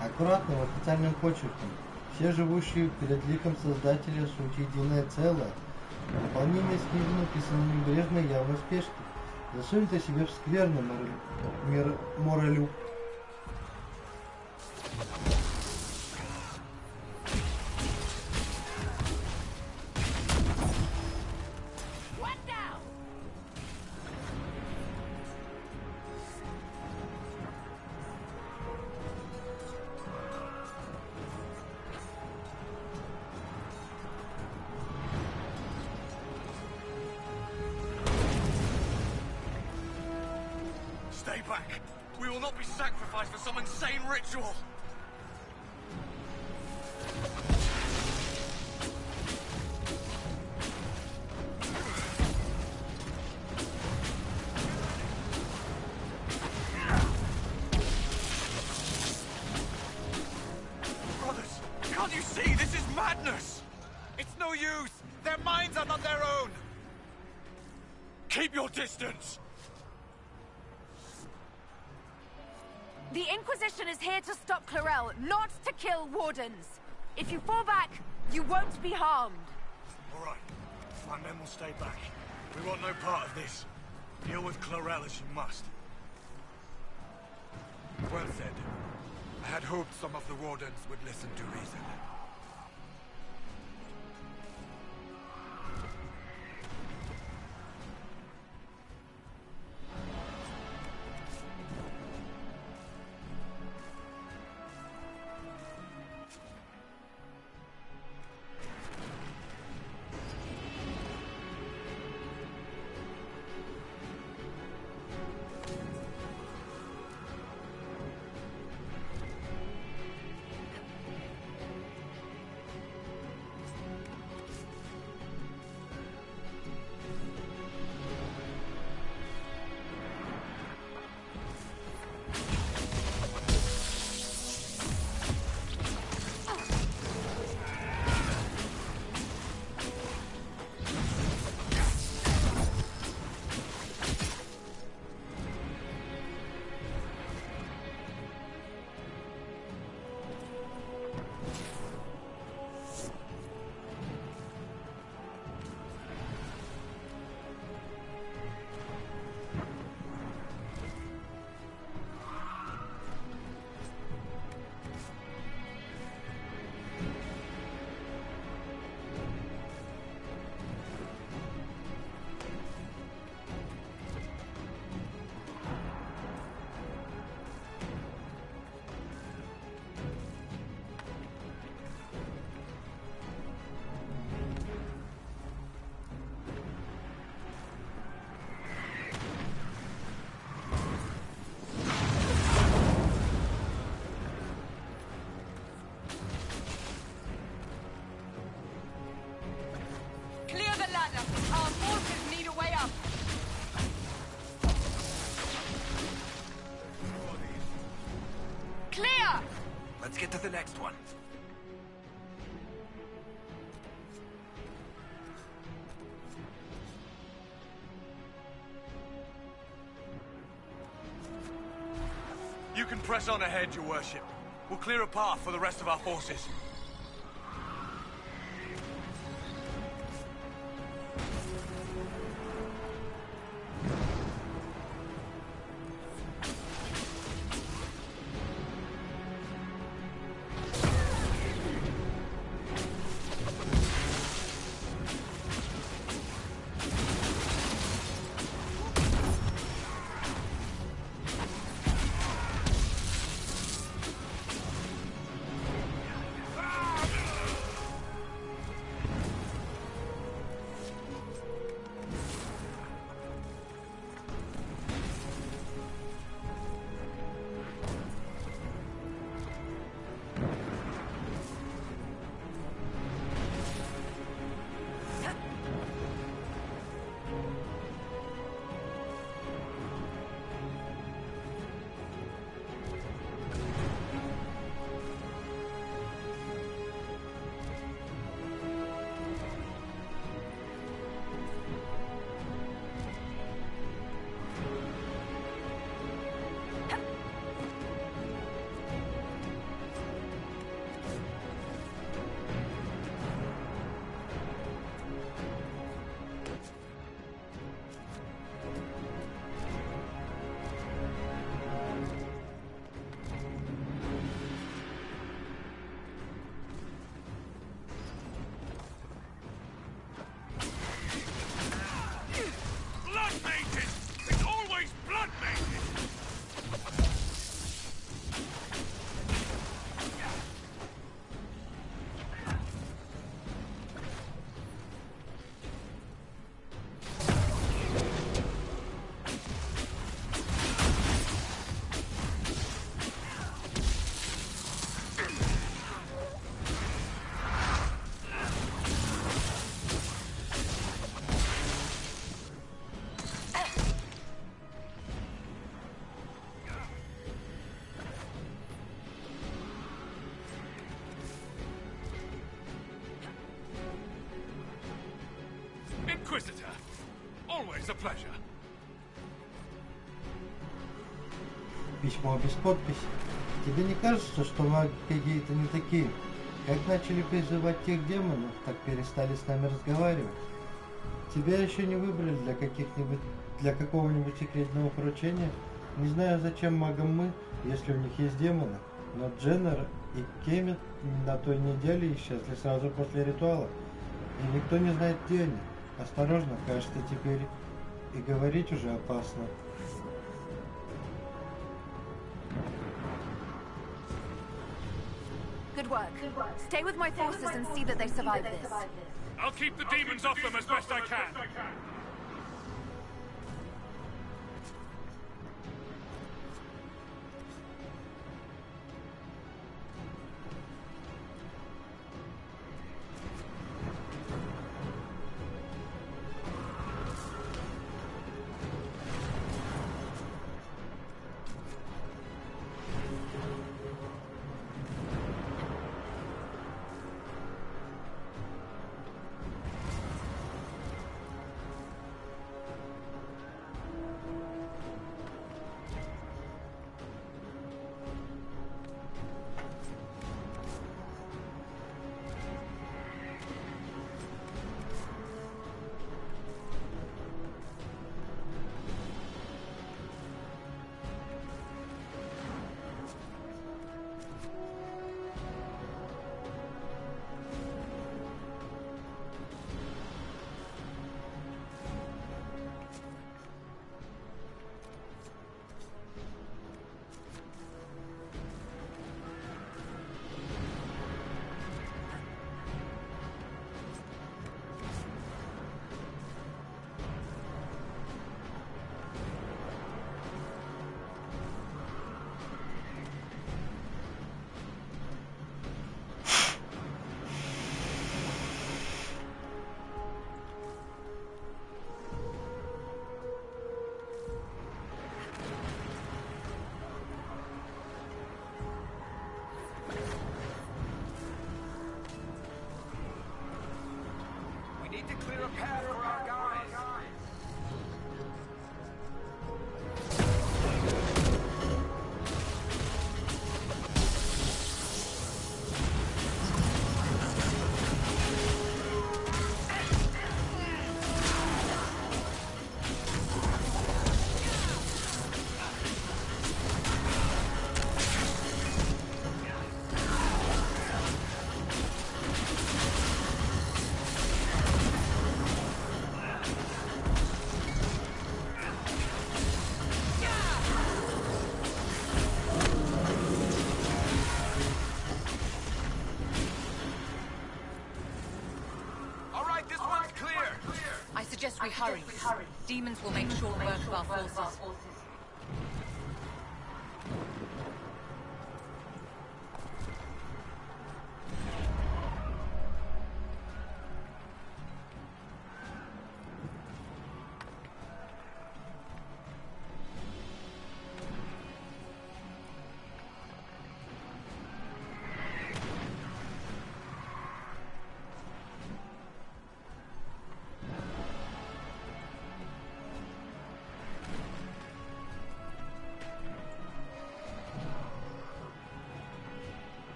аккуратным официальным почерком. Все живущие перед ликом Создателя суть единое целое. Дополнение с книги написано небрежно и явно в спешке. Засуньте себе в скверно, моралю. Stay back! We will not be sacrificed for some insane ritual! Brothers, can't you see? This is madness! It's no use! Their minds are not their own! Keep your distance! The Inquisition is here to stop Clarel, not to kill Wardens. If you fall back, you won't be harmed. All right. My men will stay back. We want no part of this. Deal with Clarel as you must. Well said. I had hoped some of the Wardens would listen to reason. Let's get to the next one. You can press on ahead, Your Worship. We'll clear a path for the rest of our forces. Inquisitor, always a pleasure. Письмо без подписи. Тебе не кажется, что маги какие-то не такие? Как начали призывать тех демонов, так перестали с нами разговаривать. Тебя еще не выбрали для какого-нибудь секретного поручения? Не знаю, зачем магам мы, если у них есть демоны, но Дженнер и Кемет на той неделе исчезли сразу после ритуала, и никто не знает, где они. Осторожно, кажется, теперь и говорить уже опасно. Good work. Stay with my forces and see that they survive this. I'll keep the demons off them as best I can. hurry. Demons will make short work of our forces.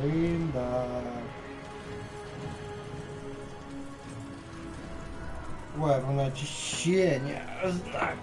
Linda. Ой, руна очищения. Знак.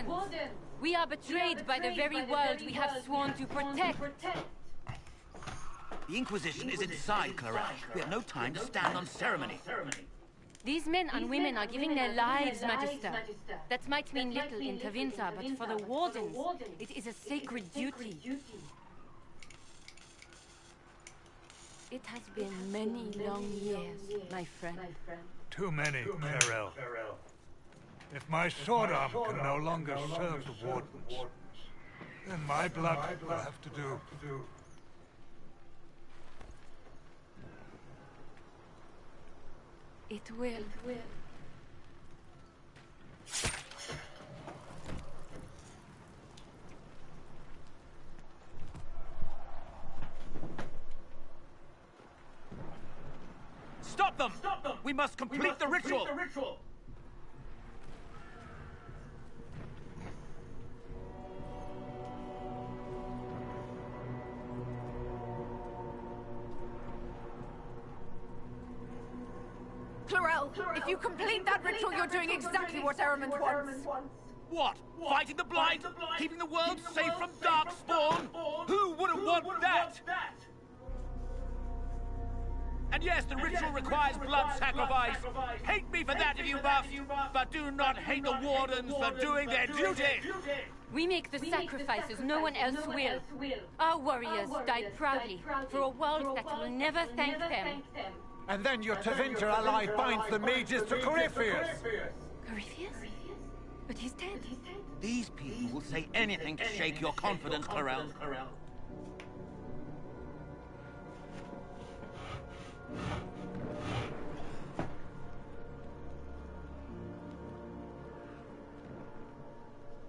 Warden! We are betrayed by the very world we have sworn to protect. The Inquisition is inside, Clarel. We have no time to stand on ceremony. These men and women are giving their lives, Magister. That might mean little in Tevinter, but for the Wardens, it is a sacred duty. It has been many long years, my friend. Too many, Clarel. If my sword arm can no longer serve the Wardens, then my blood will have to do. It will. Stop them! We must complete the ritual! Clarel, if you complete that ritual, you're doing exactly what Ehrman wants. What? Fighting the blind? Keeping the world safe from Darkspawn? Who wouldn't want that? And yes, the ritual requires blood sacrifice. Hate me for that if you must, but do not hate the Wardens for doing their duty. We make the sacrifices no one else will. Our warriors died proudly for a world that will never thank them. And then your Tevinter ally binds the mages to Corypheus! Corypheus? But he's dead. These people will say anything to shake your confidence, Clarel.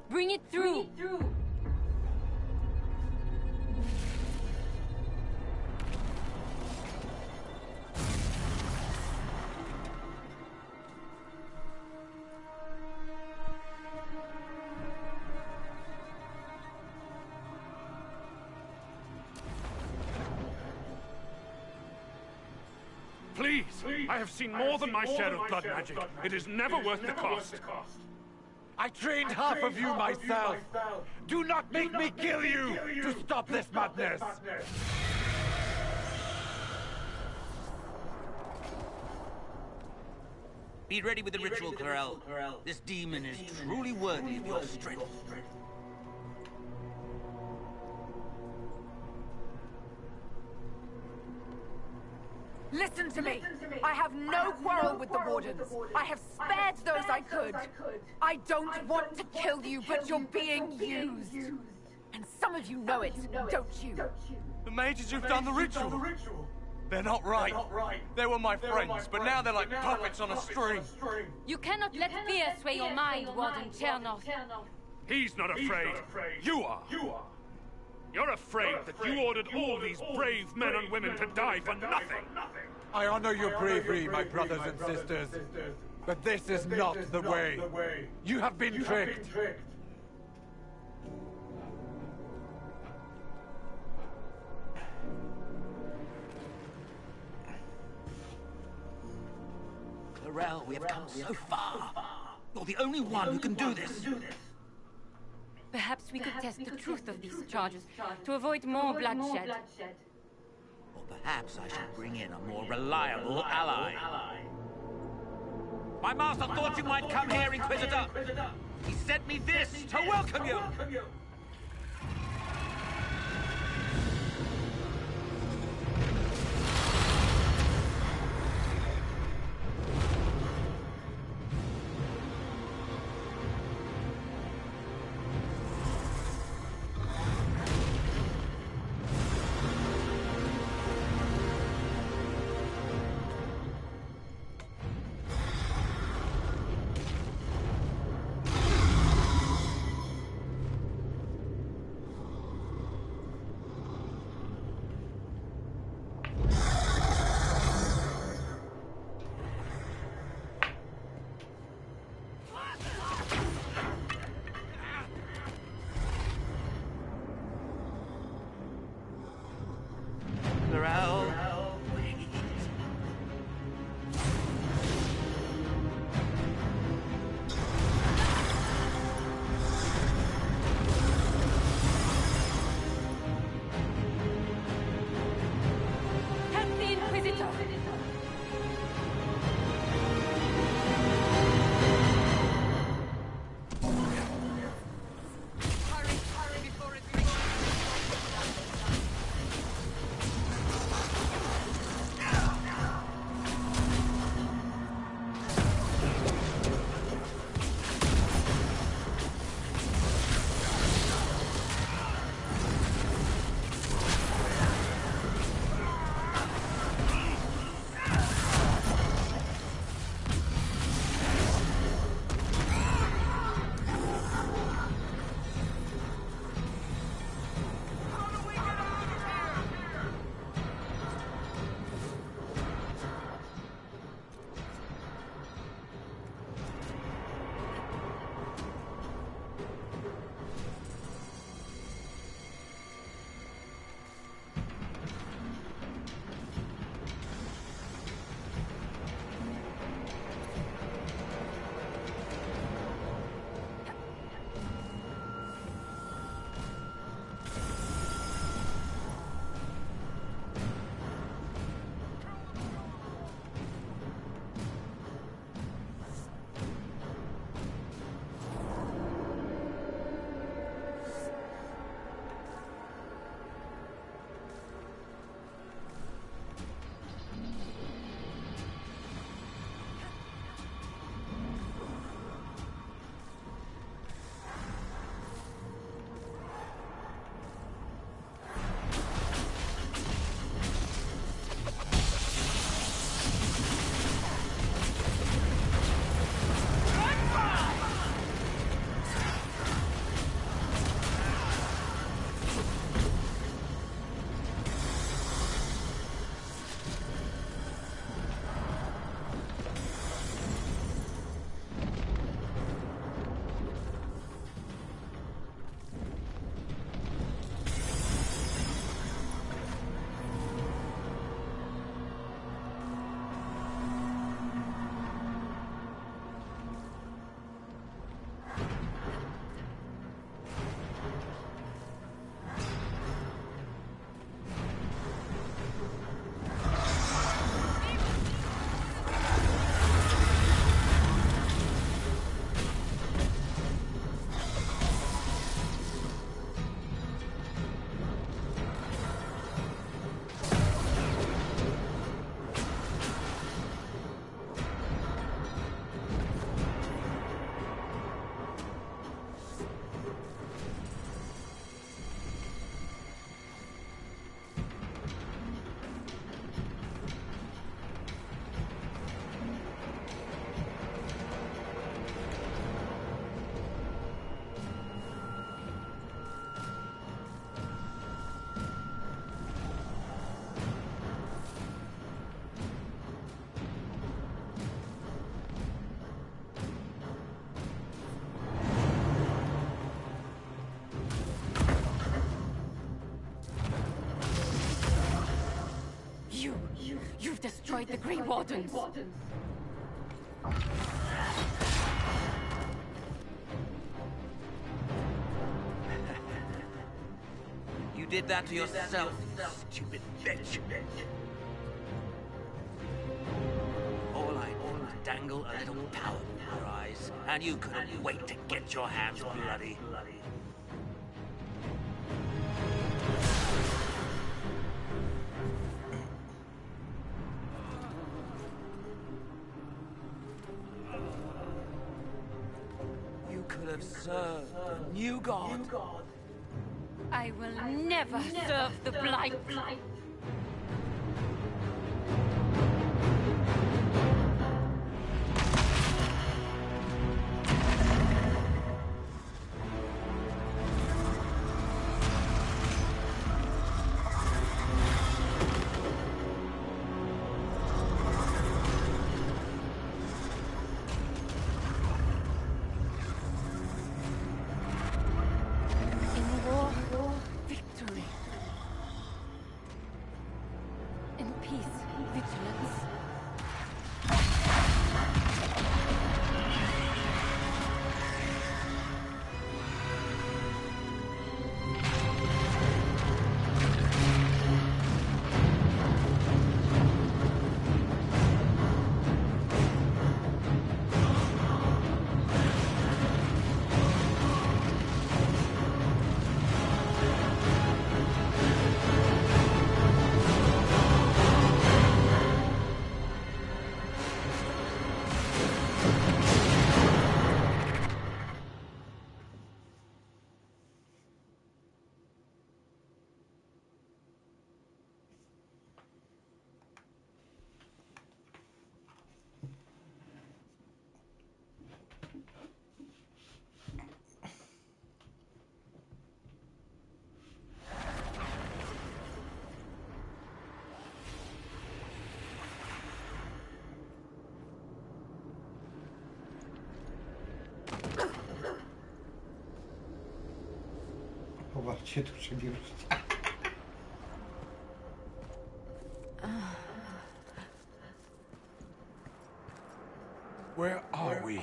Bring it through! Please! I have seen more than my share of blood magic. It is never worth the cost. I trained half of you myself! Do not make me kill you to stop this madness! Be ready with the ritual, Clarel. This demon is truly worthy of your strength. Listen to me. I have no quarrel with the Wardens. I have spared those I could. I don't want to kill you, but you're being used. And some of you know it, don't you? The mages who've done the ritual. They're not right. They were my friends, but now they're like puppets on a string. You cannot let fear sway your mind, Warden Chernoff. He's not afraid. You are. You're afraid that you ordered all these brave men and women to die for nothing. I honor your bravery, my brothers and sisters. But this is not the way. You have been tricked. Clarel, we have come so far. You're the only one who can do this. Perhaps we could test the truth of these charges to avoid more bloodshed. Or perhaps I should bring in a more reliable ally. My master thought you might come here, Inquisitor. He sent me this to welcome you. You've destroyed the Grey Wardens. You did that to yourself, stupid bitch. All I did was dangle a little power in your eyes, and you couldn't wait to get your hands bloody. You could have served the new god. I will never serve the Blight. Ворчит уже вирус. Where are we?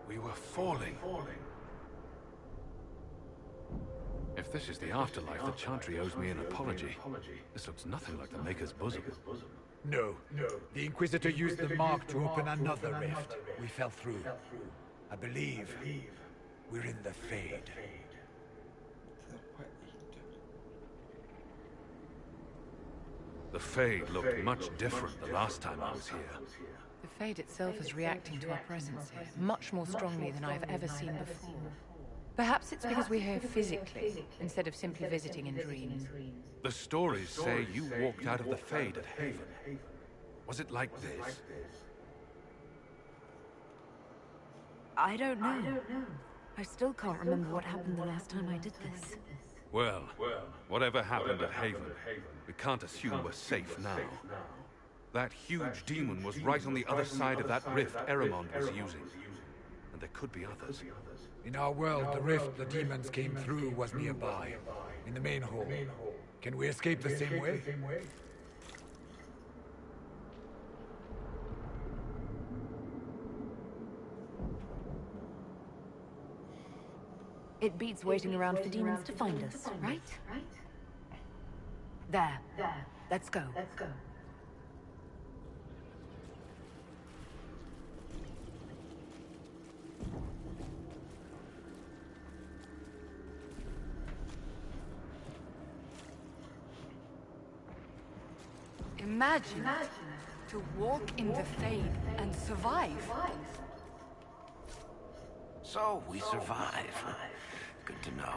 We were falling. If this is the afterlife, the Chantry owes me an apology. This looks nothing like the Maker's bosom. No. The Inquisitor used the mark to open another rift. We fell through. I believe we're in the Fade. The Fade looked much different the last time I was here. The Fade itself is reacting to our presence here, much more strongly than I've ever seen before. Perhaps it's because we're here physically, instead of simply visiting in dreams. The stories say you walked out of the Fade at Haven. Was it like this? I don't know. I still can't remember what happened the last time I did this. Well, whatever happened at Haven, we can't assume we're safe now. That huge demon was right on the other side of that rift Eramond was using. And there could be others. In our world, the rift the demons came through was nearby, in the main hall. Can we escape the same way? It beats waiting around for demons to find us, right? There. Let's go. Imagine to walk in the Fade and survive. So, we survive. Good to know.